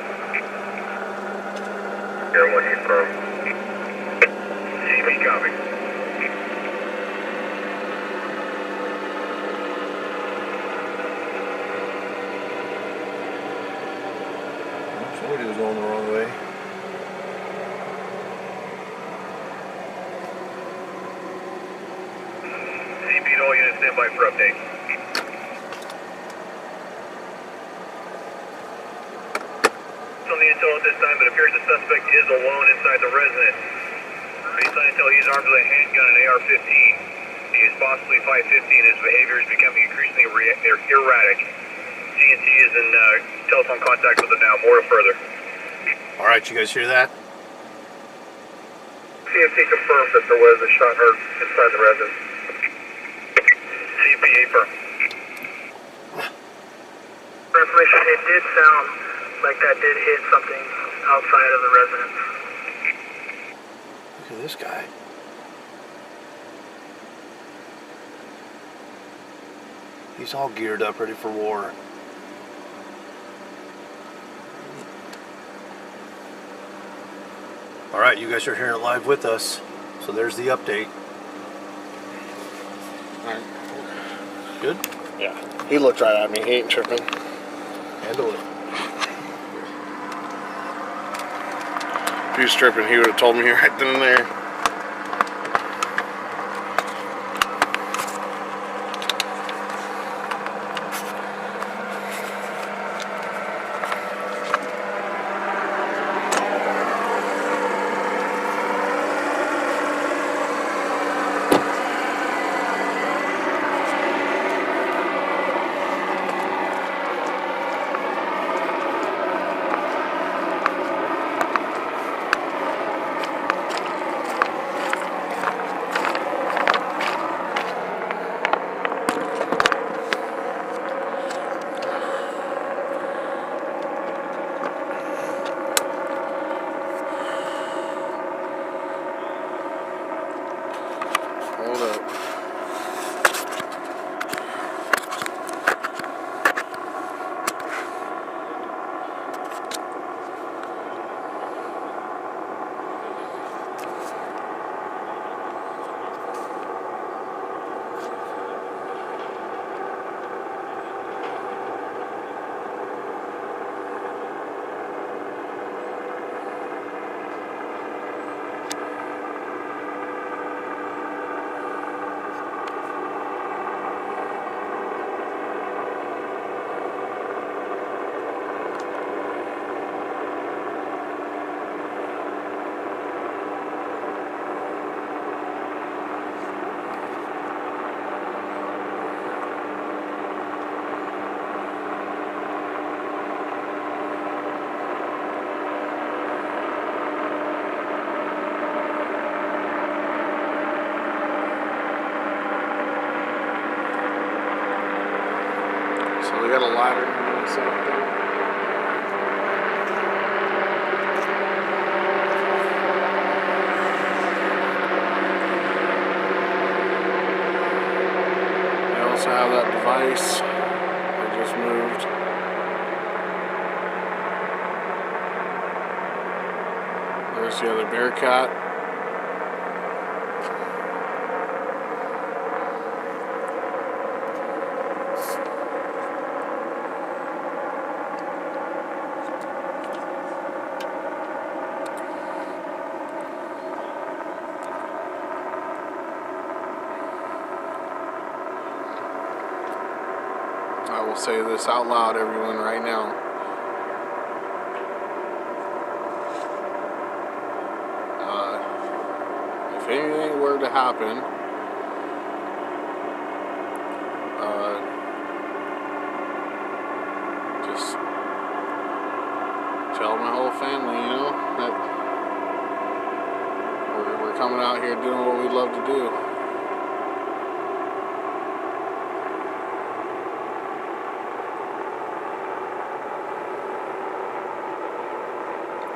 01 confirm. CB copy. Told you he was going the wrong way. CP to all units, stand by for update. On the intel at this time, it appears the suspect is alone inside the residence. Based on intel, he's armed with a handgun and AR-15. He is possibly 5'15". His behavior is becoming increasingly erratic. CNT is in telephone contact with him now. More further. All right, you guys hear that? CNT confirms that there was a shot heard inside the residence. CPA firm. For information, it did sound like that did hit something outside of the residence. Look at this guy. He's all geared up, ready for war. All right, you guys are hearing it live with us. So there's the update. All right. Good? Yeah. He looked right at me. He ain't tripping. Handle it. If he was tripping, he would have told me right then and there. Hold up. So we got a ladder and set up there. They also have that device I just moved. There's the other Bearcat. I will say this out loud, everyone, right now. If anything were to happen, just tell my whole family, you know, that we're coming out here doing what we love to do.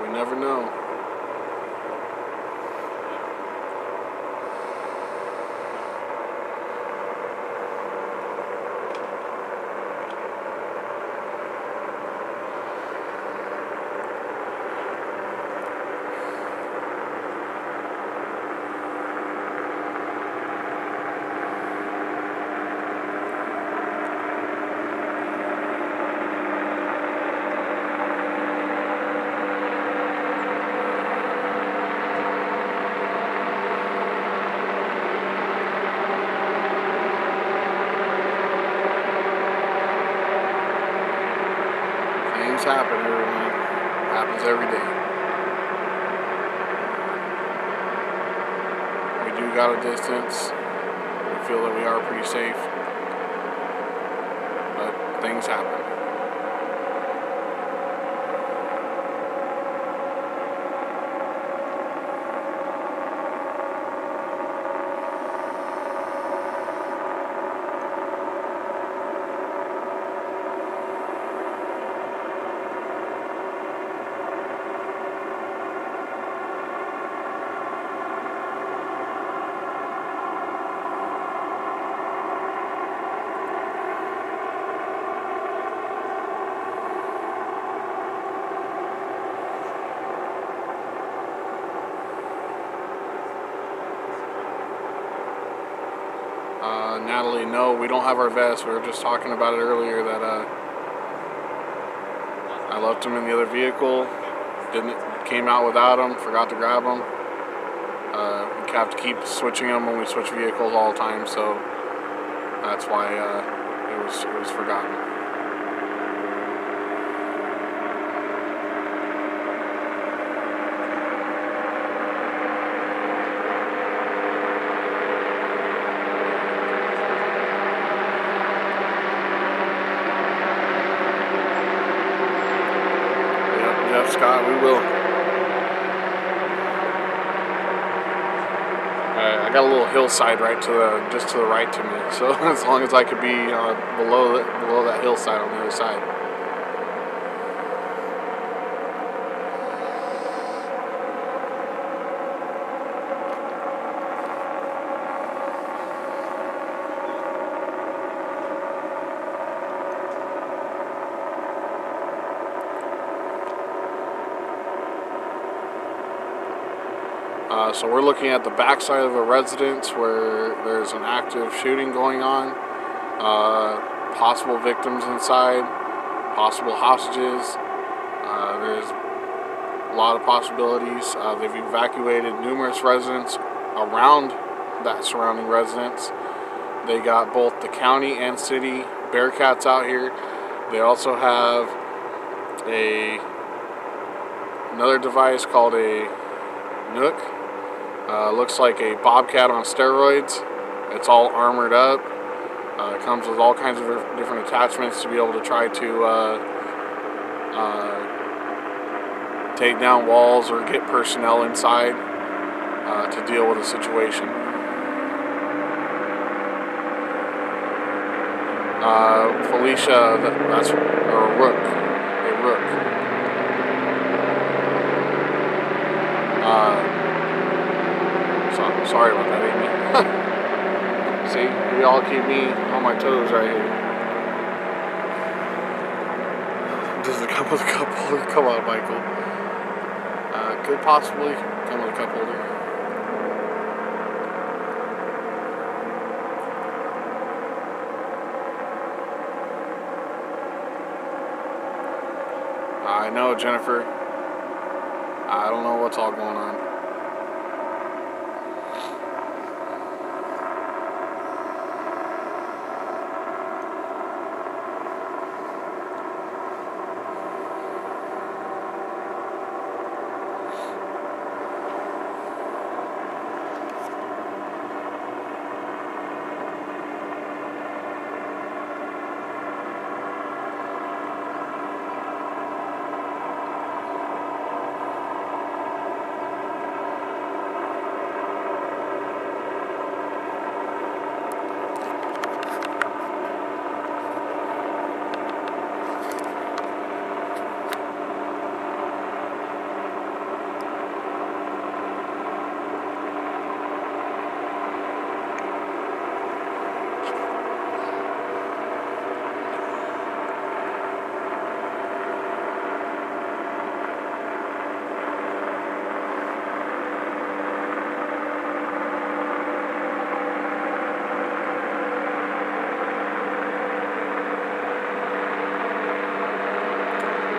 We never know. Things happen, everyone. Happens every day. We do got a distance. We feel that we are pretty safe. But things happen. Natalie, no, we don't have our vests. We were just talking about it earlier that I left them in the other vehicle. Came out without them. Forgot to grab them. We have to keep switching them when we switch vehicles all the time, so that's why it was forgotten. Scott, we will. I got a little hillside just to the right to me, so as long as I could be below that hillside on the other side. So we're looking at the backside of a residence where there's an active shooting going on. Possible victims inside, possible hostages. There's a lot of possibilities. They've evacuated numerous residents around that surrounding residence. They got both the county and city Bearcats out here. They also have another device called a Nook. Looks like a Bobcat on steroids. It's all armored up. It comes with all kinds of different attachments to be able to try to take down walls or get personnel inside to deal with a situation. Felicia, that's a Rook. Sorry about that, Amy. See, you all keep me on my toes right here. Does it come with a cup holder? Come on, Michael. Could possibly come with a cup holder. I know, Jennifer. I don't know what's all going on.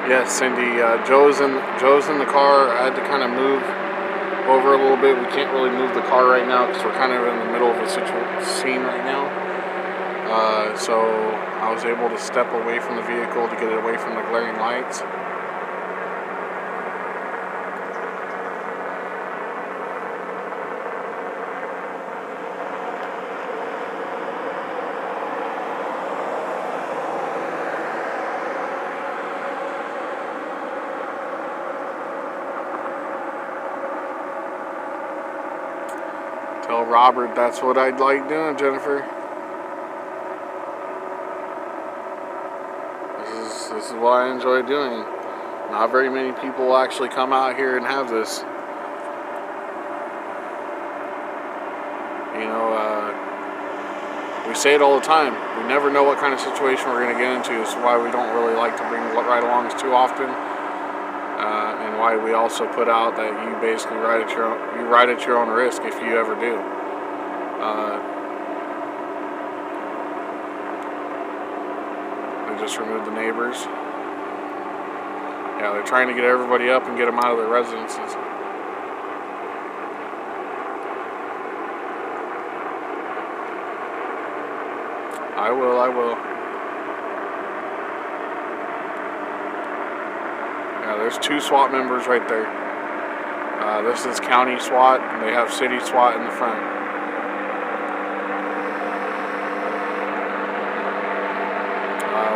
Yes, Cindy. Joe's in the car. I had to kind of move over a little bit. We can't really move the car right now because we're kind of in the middle of a scene right now. So I was able to step away from the vehicle to get it away from the glaring lights. Tell Robert that's what I'd like doing, Jennifer. This is what I enjoy doing. Not very many people will actually come out here and have this. You know, we say it all the time. We never know what kind of situation we're going to get into. This is why we don't really like to bring ride-alongs too often. And why we also put out that you basically ride at your own risk if you ever do. They just removed the neighbors. Yeah, they're trying to get everybody up and get them out of their residences. I will. Yeah, there's 2 SWAT members right there. This is county SWAT, and they have city SWAT in the front.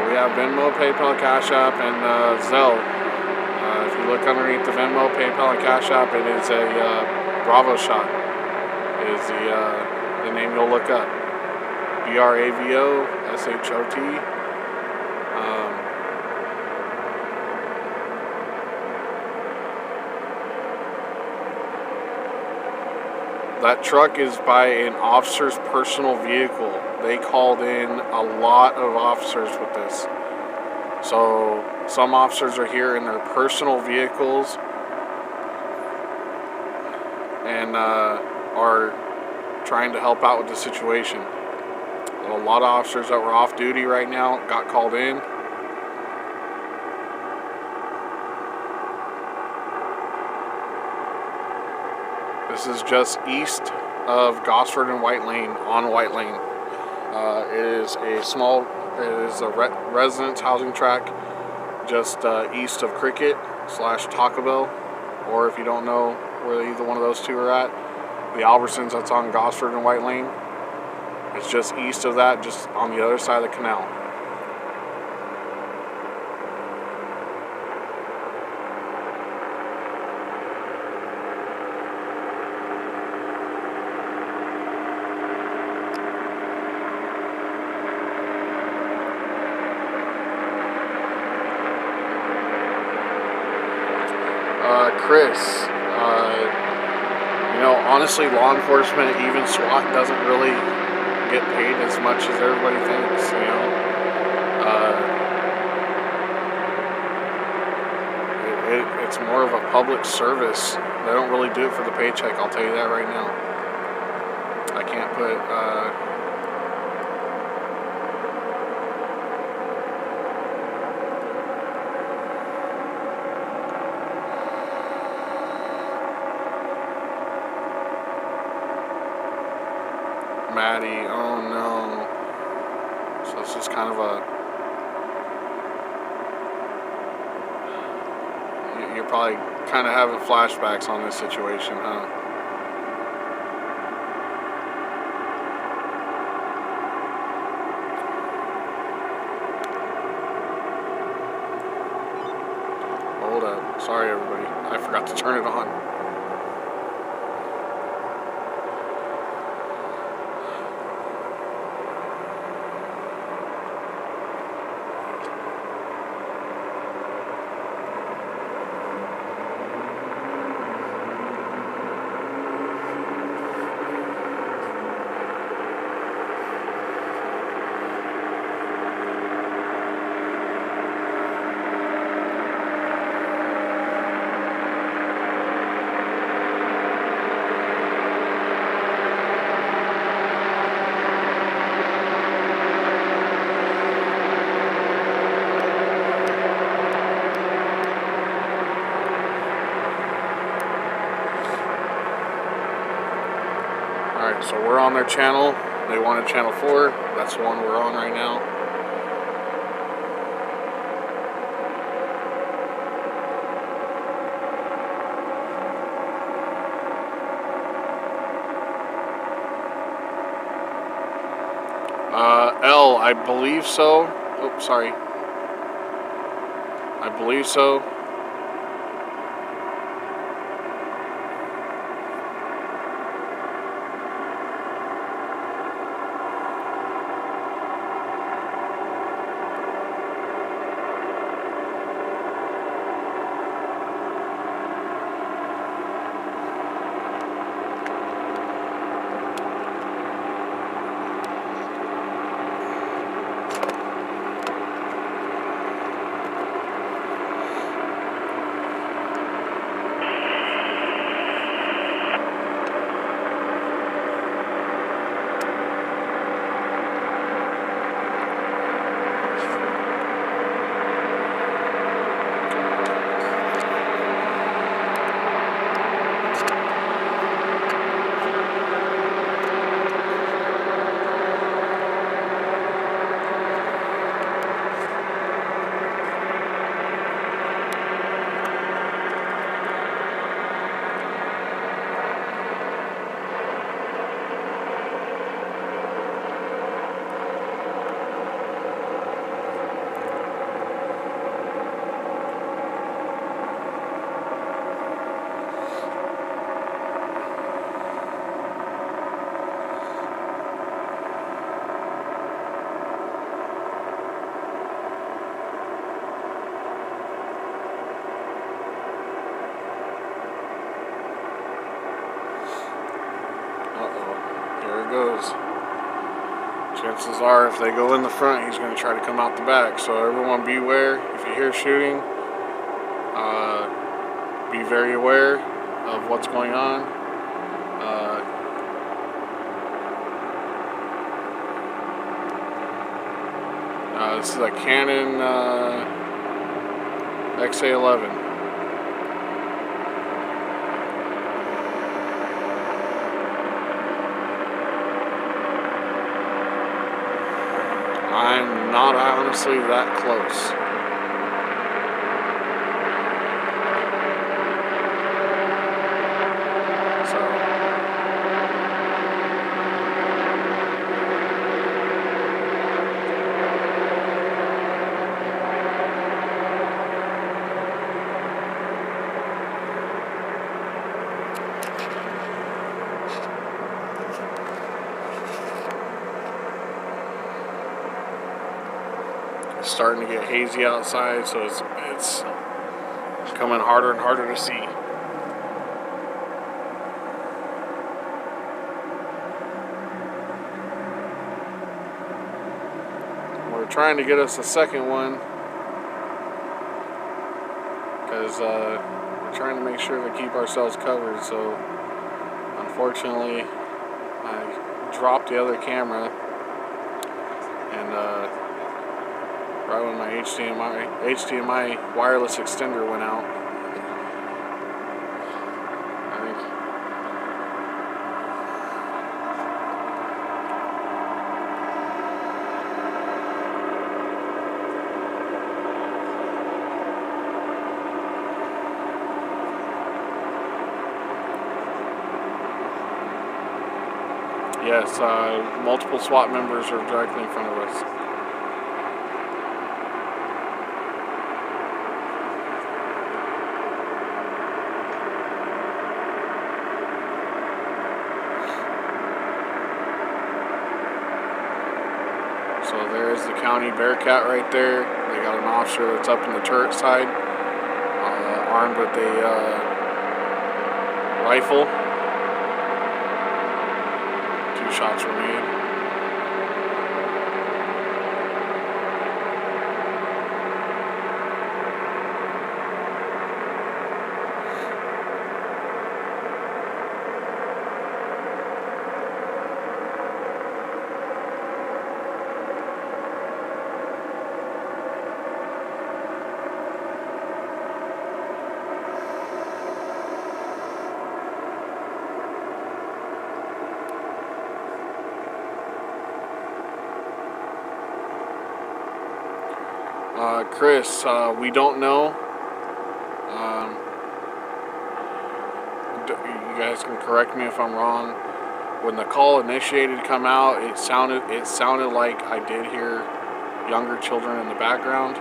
We have Venmo, PayPal, Cash App, and Zelle. If you look underneath the Venmo, PayPal, and Cash App, it is a Bravo Shot. Is the name you'll look up. BRAVOSHOT. That truck is by an officer's personal vehicle. They called in a lot of officers with this. So some officers are here in their personal vehicles and are trying to help out with the situation. A lot of officers that were off duty right now got called in. This is just east of Gosford and White Lane, on White Lane. It is a residence housing tract just east of Cricket / Taco Bell. Or if you don't know where either one of those two are at, the Albertsons that's on Gosford and White Lane. It's just east of that, just on the other side of the canal. Chris, honestly, law enforcement, even SWAT, doesn't really get paid as much as everybody thinks, it's more of a public service. They don't really do it for the paycheck, I'll tell you that right now. I can't put, Maddie, oh no. So it's just kind of you're probably kind of having flashbacks on this situation, huh? Hold up. Sorry, everybody. I forgot to turn it on. So we're on their channel. They wanted channel 4. That's the one we're on right now. L, I believe so. Oh, sorry. I believe so. Goes. Chances are, if they go in the front, he's going to try to come out the back. So everyone beware. If you hear shooting, be very aware of what's going on. This is a Canon XA11. I'm not honestly that close. It's starting to get hazy outside, so it's becoming harder and harder to see. We're trying to get us a second one because we're trying to make sure to keep ourselves covered. So unfortunately, I dropped the other camera, and right when my HDMI wireless extender went out, I think. Yes, multiple SWAT members are directly in front of us. So there's the county Bearcat right there. They got an officer that's up in the turret side, armed with a rifle. 2 shots were made. Chris, we don't know. You guys can correct me if I'm wrong. When the call initiated to come out, it sounded like I did hear younger children in the background.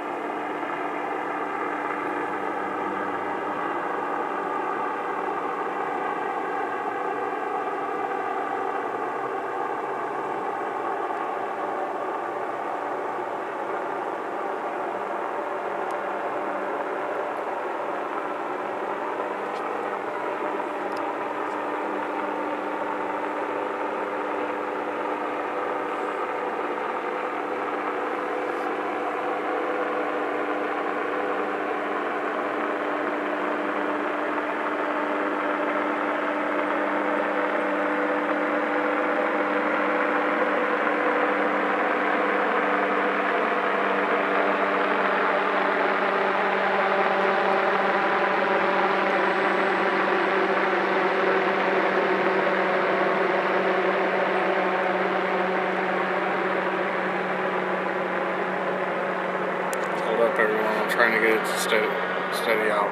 Hold up, everyone. I'm trying to get it to steady out.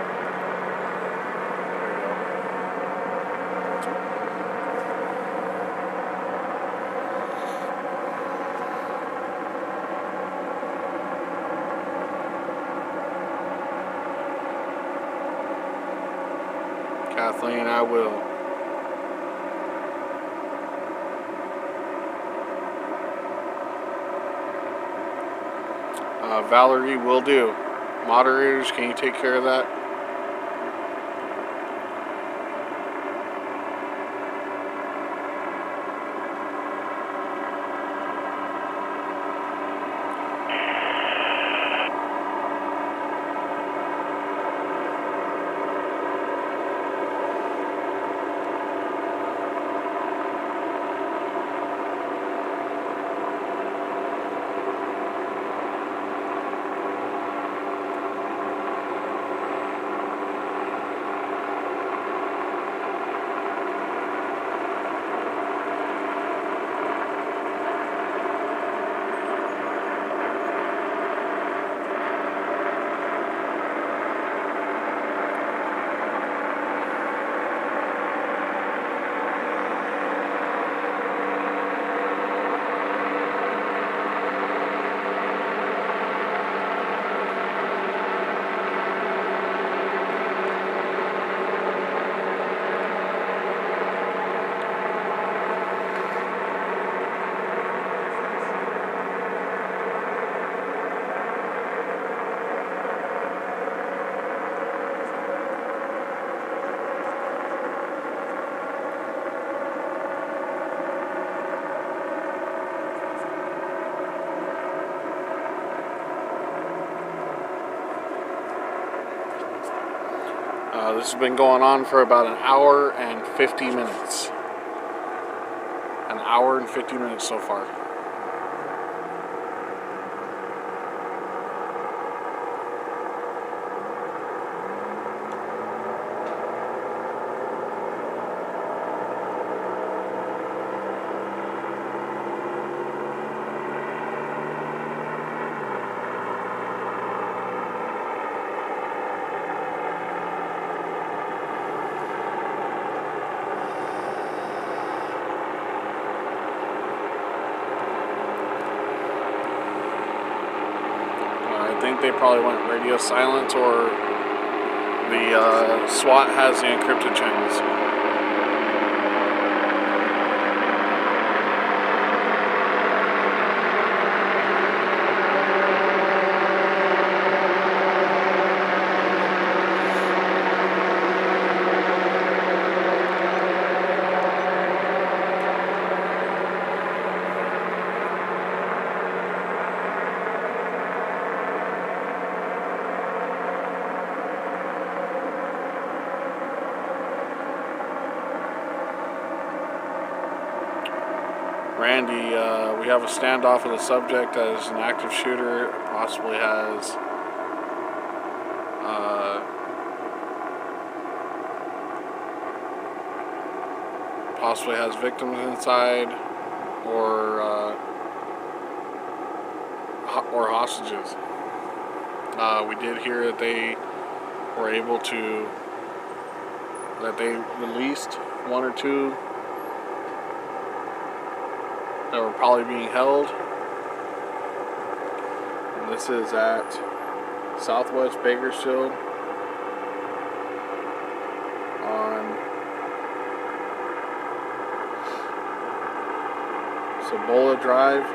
Kathleen, I will. Valerie, will do. Moderators, can you take care of that? This has been going on for about an hour and 50 minutes. An hour and 50 minutes so far. I think they probably went radio silent, or the SWAT has the encrypted channels. Randy, we have a standoff with a subject as an active shooter, possibly has victims inside, or hostages. We did hear that they were able to, that they released one or two that were probably being held. And this is at Southwest Bakersfield on Cibola Drive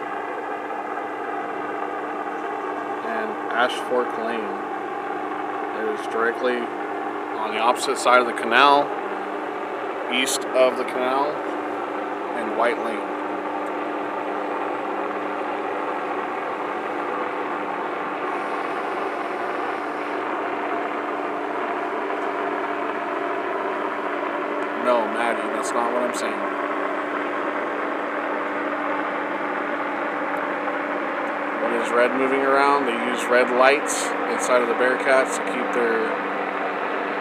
and Ash Fork Lane. It is directly on the opposite side of the canal, east of the canal, and White Lane. No, Maddie, that's not what I'm saying. When there's red moving around, they use red lights inside of the Bearcats to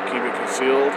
keep it concealed.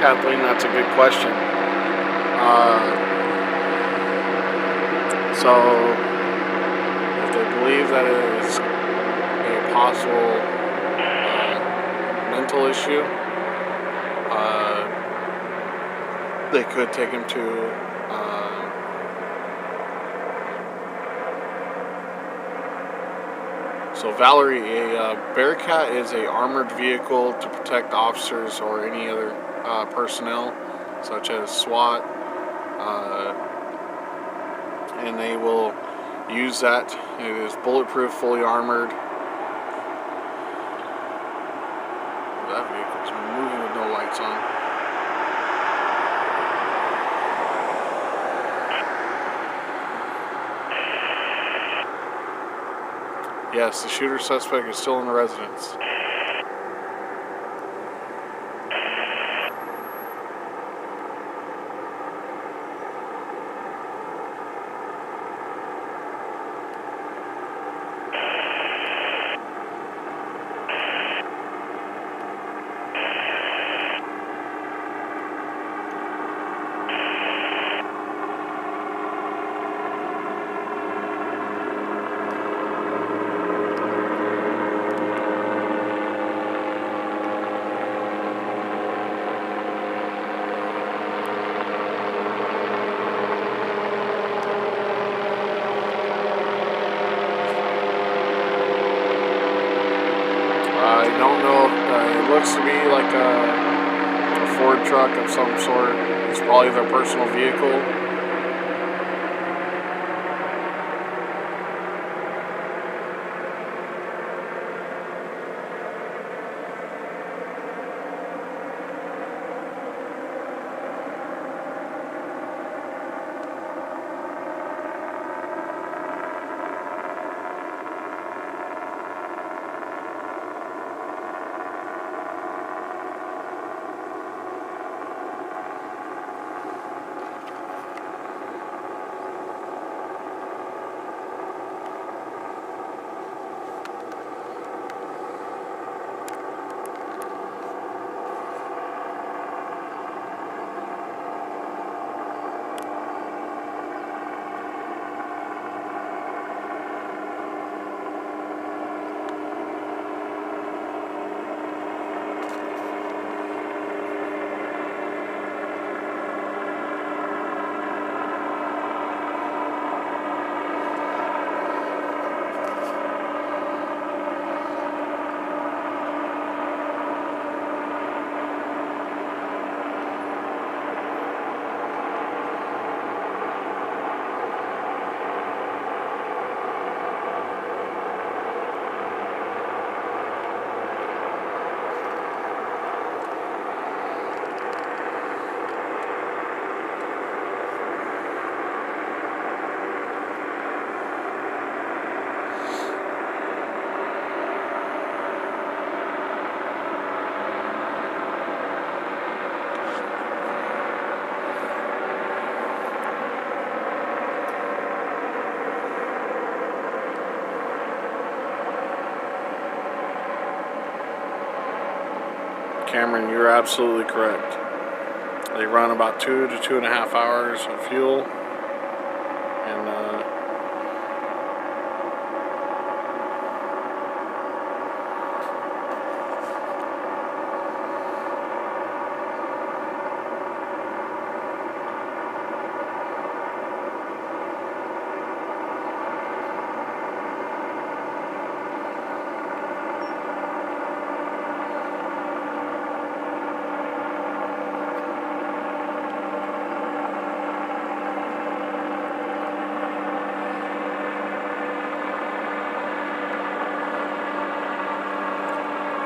Kathleen, that's a good question. So, if they believe that it is a possible mental issue, they could take him to so Valerie, a Bearcat is a armored vehicle to protect officers or any other personnel, such as SWAT, and they will use that. It is bulletproof, fully armored. That vehicle's moving with no lights on. Yes, the shooter suspect is still in the residence. I don't know if it looks to me like a Ford truck of some sort. It's probably their personal vehicle. Cameron, you're absolutely correct. They run about 2 to 2.5 hours of fuel, and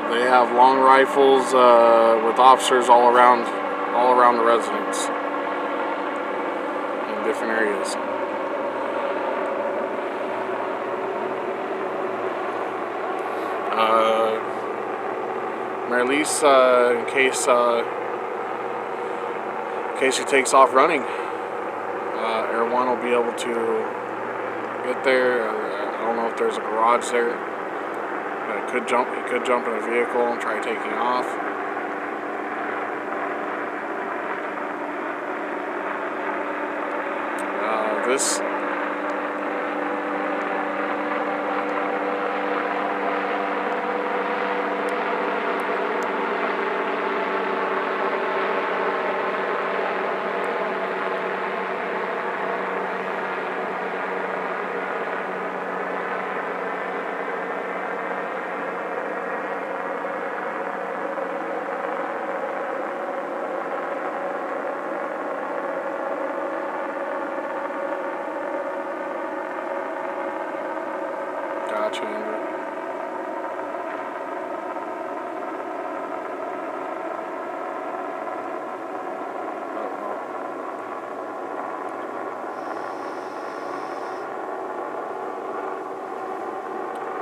they have long rifles with officers all around the residence in different areas. Marlies, in case he takes off running, Air One will be able to get there. I don't know if there's a garage there. He could jump in a vehicle and try taking off. This Gotcha, Andrew.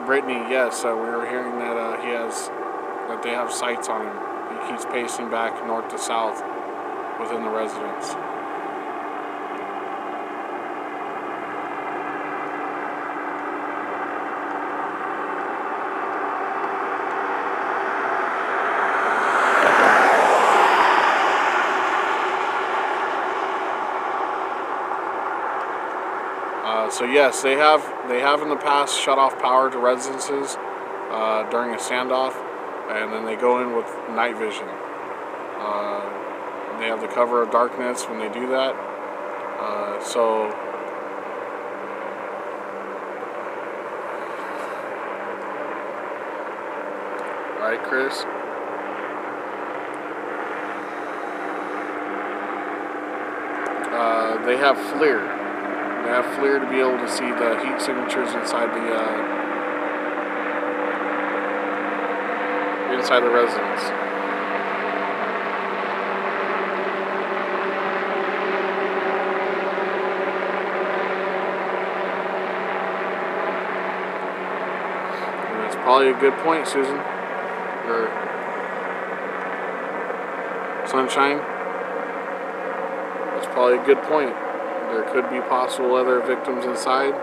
Brittany, yes, we were hearing that that they have sights on him. He keeps pacing back north to south within the residence. So yes, they have in the past shut off power to residences during a standoff, and then they go in with night vision. They have the cover of darkness when they do that. Right, Chris? They have FLIR. They have FLIR to be able to see the heat signatures inside the residence. And that's probably a good point, Susan. Or Sunshine. That's probably a good point. There could be possible other victims inside.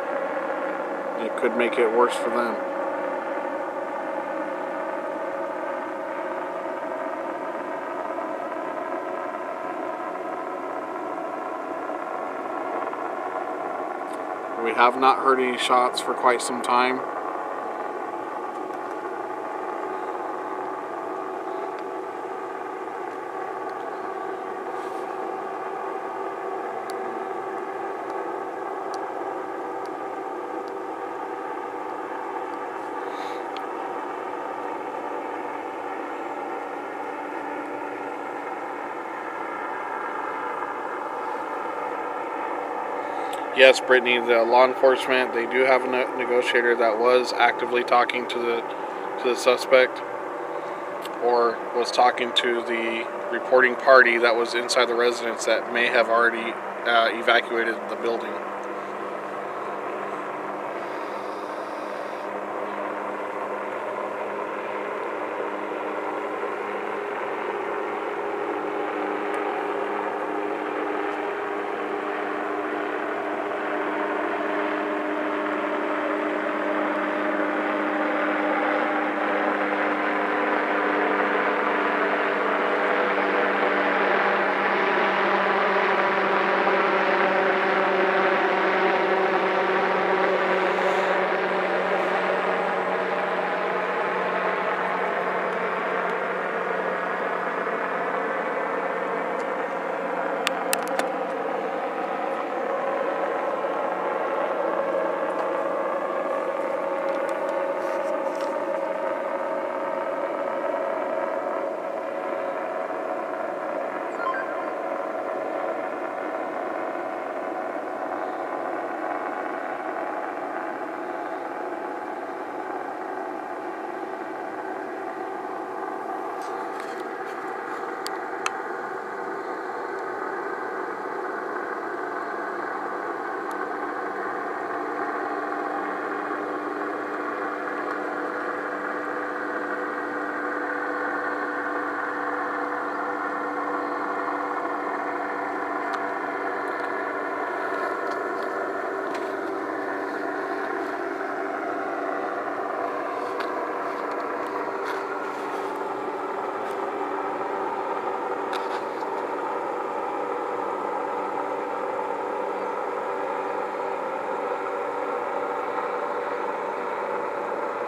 It could make it worse for them. We have not heard any shots for quite some time. Yes, Brittany, the law enforcement, they do have a negotiator that was actively talking to the suspect, or was talking to the reporting party that was inside the residence that may have already evacuated the building.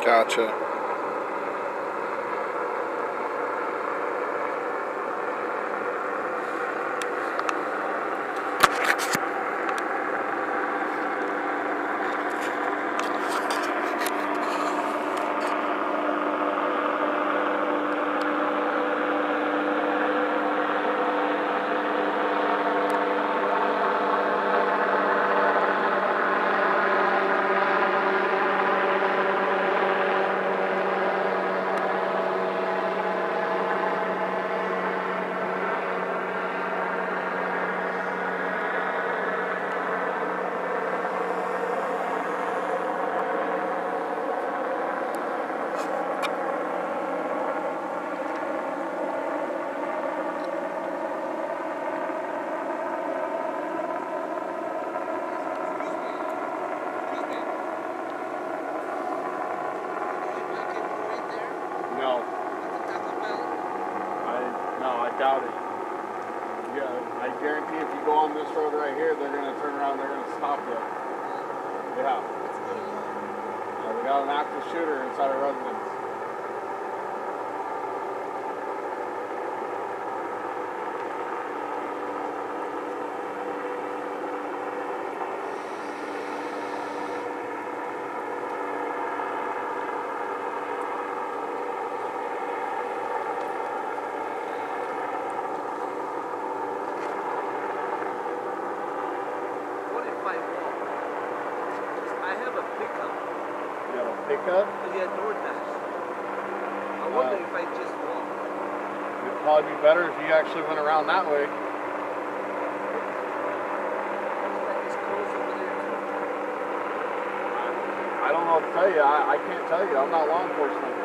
Gotcha. I doubt it. Yeah, I guarantee if you go on this road right here, they're going to turn around, they're going to stop you. Yeah. We got an active shooter inside a residence. Pickup? Yeah, DoorDash. I wonder if I just walk. It'd probably be better if you actually went around that way. It's close over there too. I don't know what to tell you. I can't tell you. I'm not law enforcement.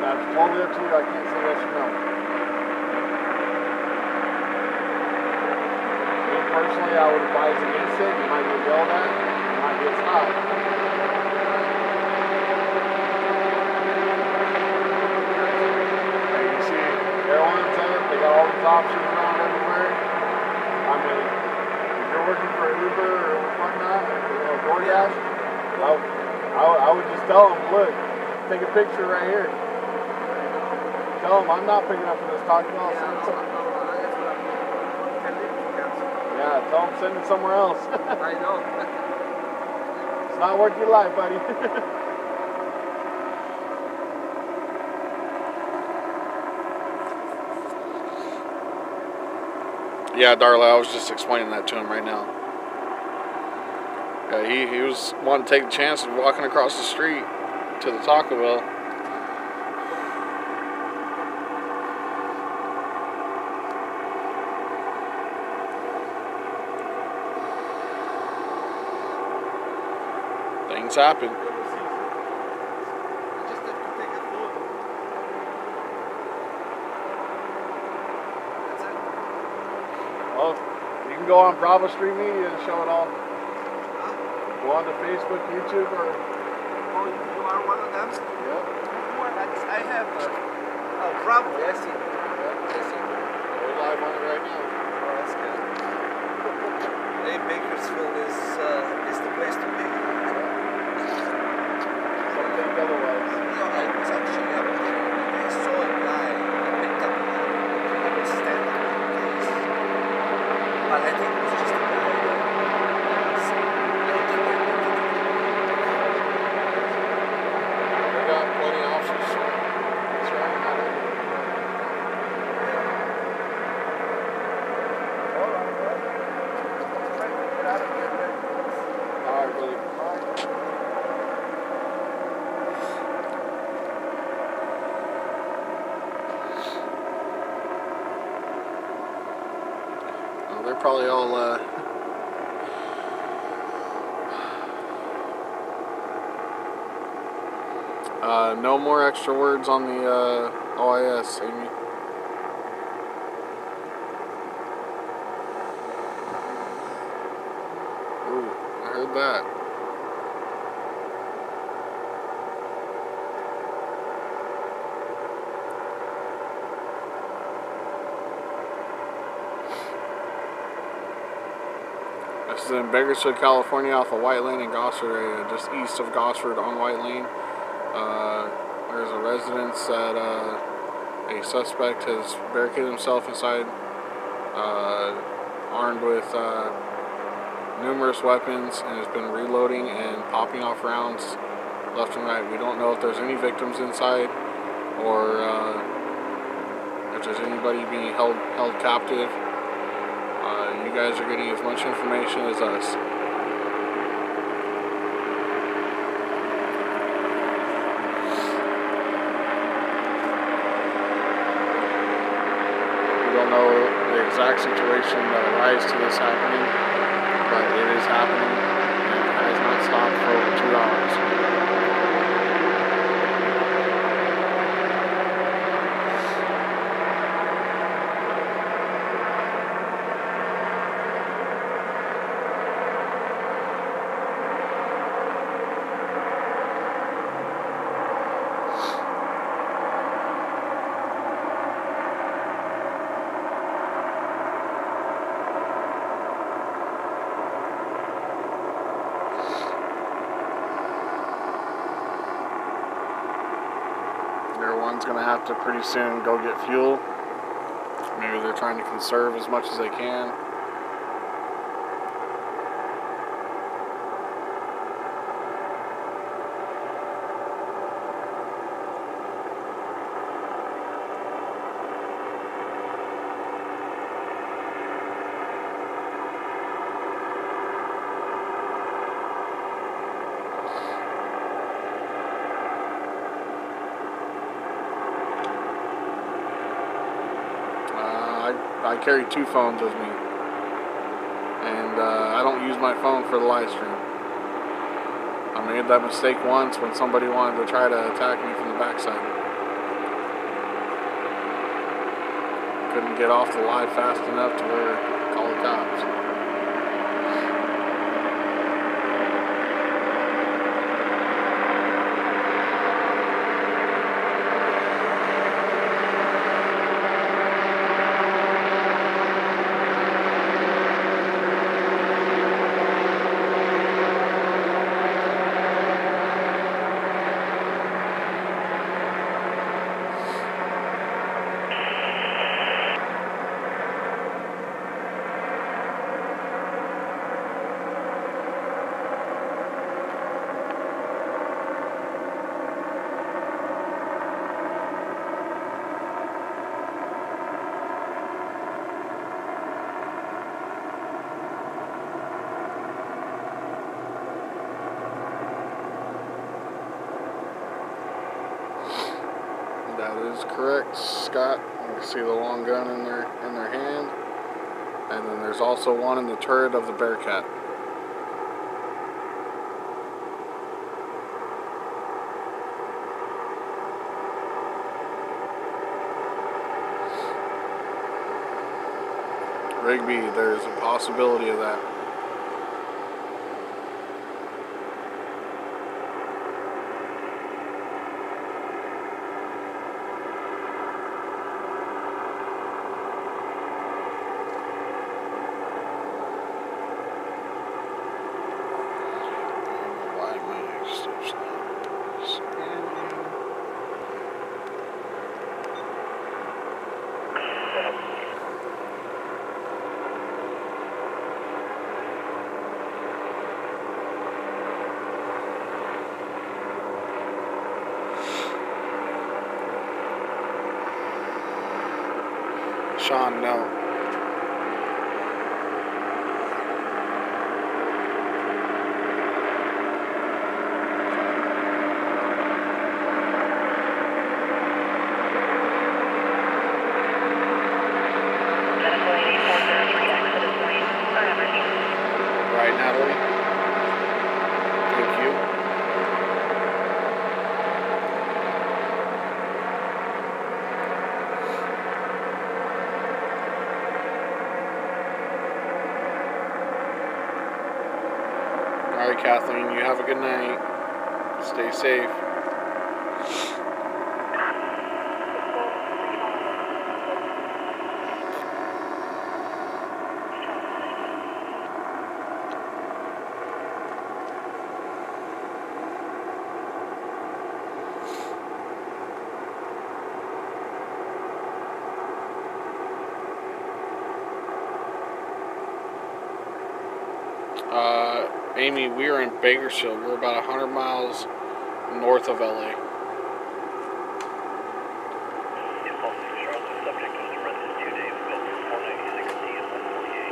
That's totally up to you. I can't say yes or no. Personally, I would advise against it. You might get yelled at, you might get stopped. You see airlines in it, they got all these options around everywhere. I mean, if you're working for Uber or whatnot, or DoorDash, I would just tell them, look, take a picture right here. Tell them I'm not picking up for this Taco Bell. Yeah, tell them send it somewhere else. I know. It's not worth your life, buddy. Yeah, Darla, I was just explaining that to him right now. Yeah, he was wanting to take the chance of walking across the street to the Taco Bell. Things happen. I just have to take a photo. That's it. Well, you can go on Bravo Street Media and show it all. Huh? Go on to Facebook, YouTube, or... Oh, you are one of them? Yep. I have Bravo, I see. I see. We're live on it right now. Oh, that's good. Hey, Bakersfield is the place to be. Some think otherwise. I was actually up there and I saw a guy that picked up he was standing in place. But I think it was just a guy We got plenty of officers surrounding that area. All right, buddy. Oh, they're probably all no more extra words on the OIS, Amy. Ooh, I heard that. This is in Bakersfield, California, off of White Lane in Gosford area, just east of Gosford on White Lane. There's a residence that a suspect has barricaded himself inside, armed with numerous weapons, and has been reloading and popping off rounds left and right. We don't know if there's any victims inside or if there's anybody being held captive. You guys are getting as much information as us. We don't know the exact situation that arise to this happening, but it is happening, and it has not stopped for over 2 hours. Everyone's gonna have to pretty soon go get fuel. Maybe they're trying to conserve as much as they can. I carry 2 phones with me, and I don't use my phone for the live stream. I made that mistake once when somebody wanted to try to attack me from the backside. Couldn't get off the live fast enough to where call the cops. That is correct, Scott. You can see the long gun in their hand, and then there's also one in the turret of the Bearcat. Rigby, there's a possibility of that. Sean, no. Right, Natalie? Thank you. All right, Kathleen, you have a good night. Stay safe. Amy, we are in Bakersfield. We're about 100 miles north of LA. Subject was arrested 2 days ago for 496D and 148.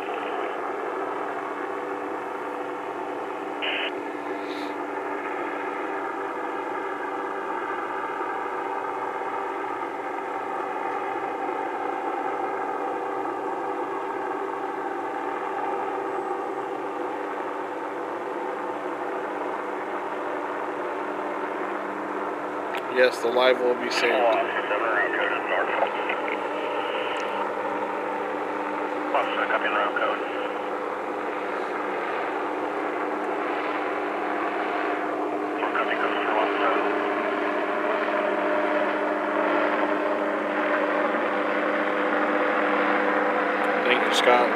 Yes, the live will be saved. Copy route code. Copy code for 17. Thank you, Scott.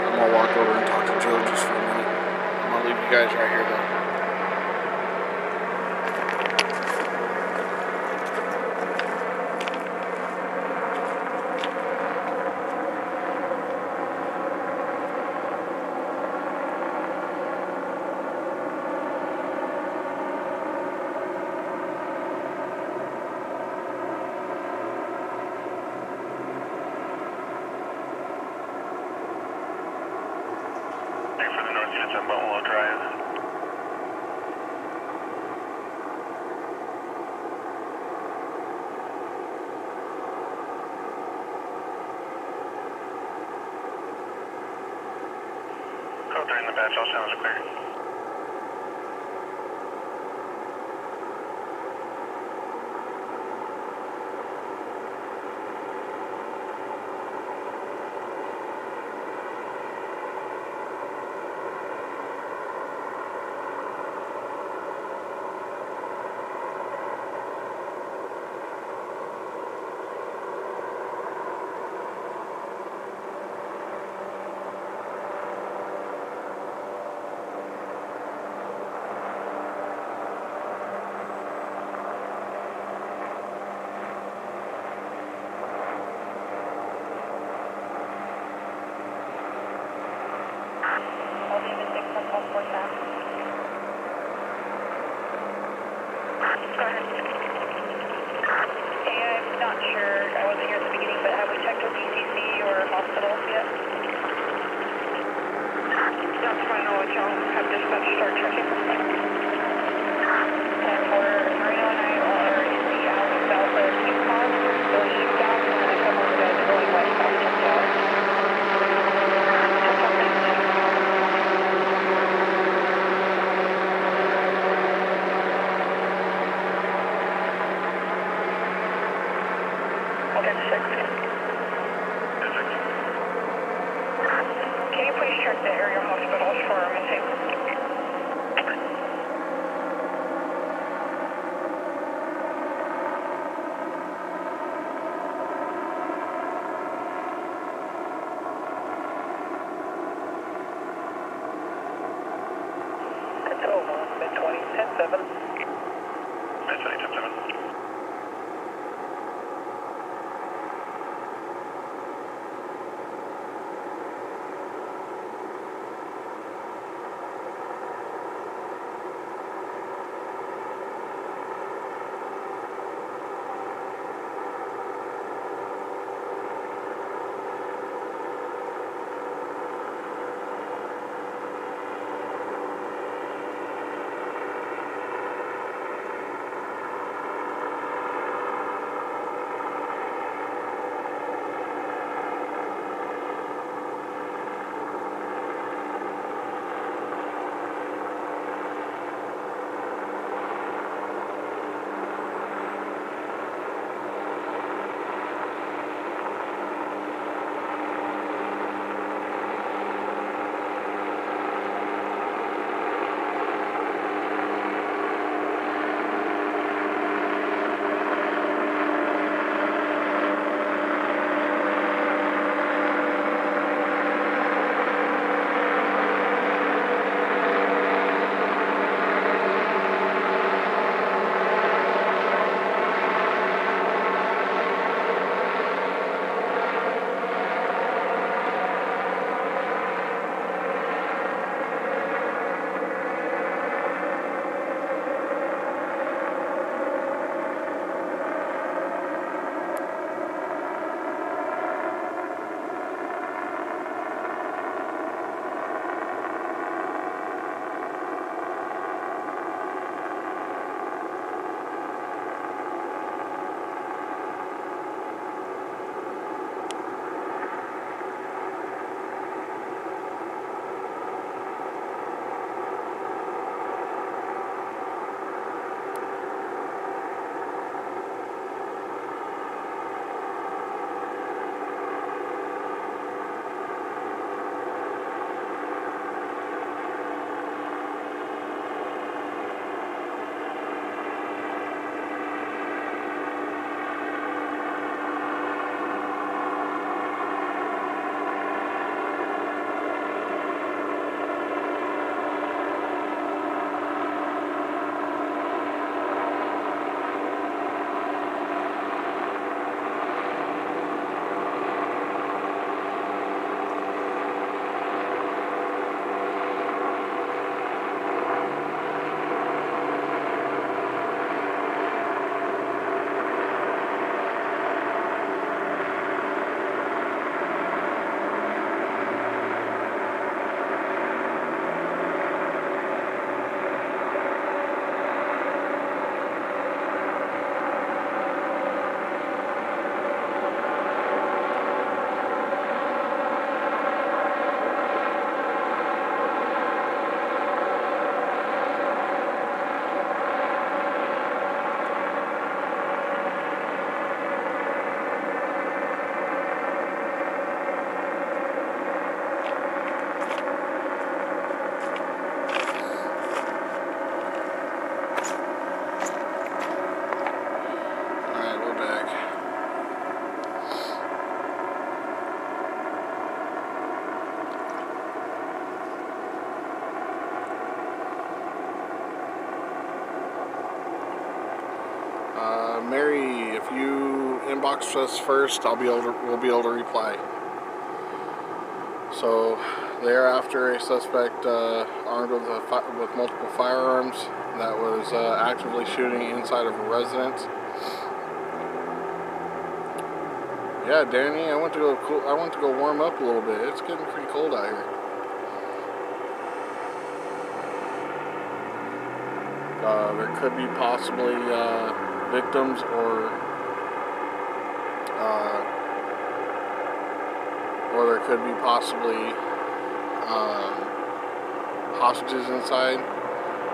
I'm gonna walk over and talk to Joe just for a minute. I'm gonna leave you guys right here though. Thanks for the north units on Buttonwell Drive. Code 3 in the batch, all sounds clear. Can you please check the area hospitals for missing? Mid-20, 10-7. Mid-20, 10-7. inbox us first, we'll be able to reply. So they are after a suspect armed with multiple firearms that was actively shooting inside of a residence. Yeah, Danny, I went to go warm up a little bit. It's getting pretty cold out here. There could be possibly victims or there could be possibly hostages inside.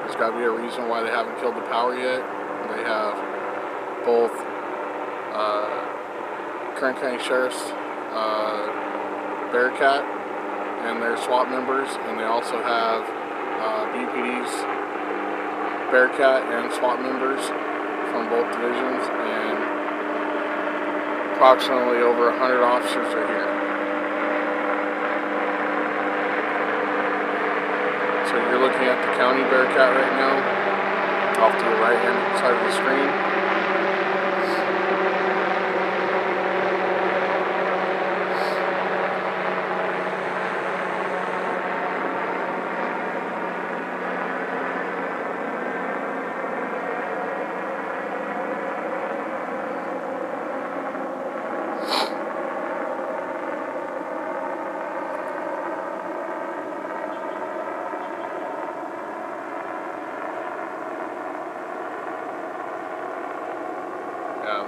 There's got to be a reason why they haven't killed the power yet. They have both Kern County Sheriff's Bearcat and their SWAT members, and they also have BPD's Bearcat and SWAT members from both divisions, and approximately over 100 officers are here. So you're looking at the county Bearcat right now, off to the right hand side of the screen.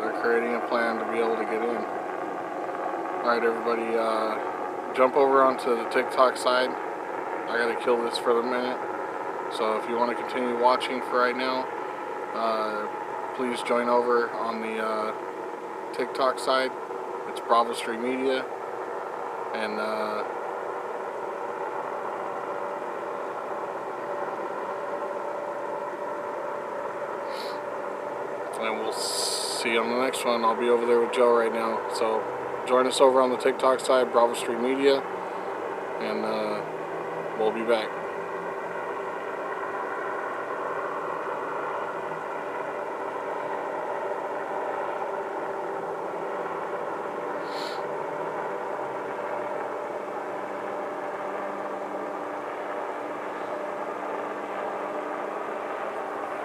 They're creating a plan to be able to get in. Alright, everybody, jump over onto the TikTok side. I gotta kill this for a minute. So if you want to continue watching for right now, please join over on the TikTok side. It's Bravo Street Media. And we'll see you on the next one. I'll be over there with Joe right now. So join us over on the TikTok side, Bravo Street Media, and we'll be back.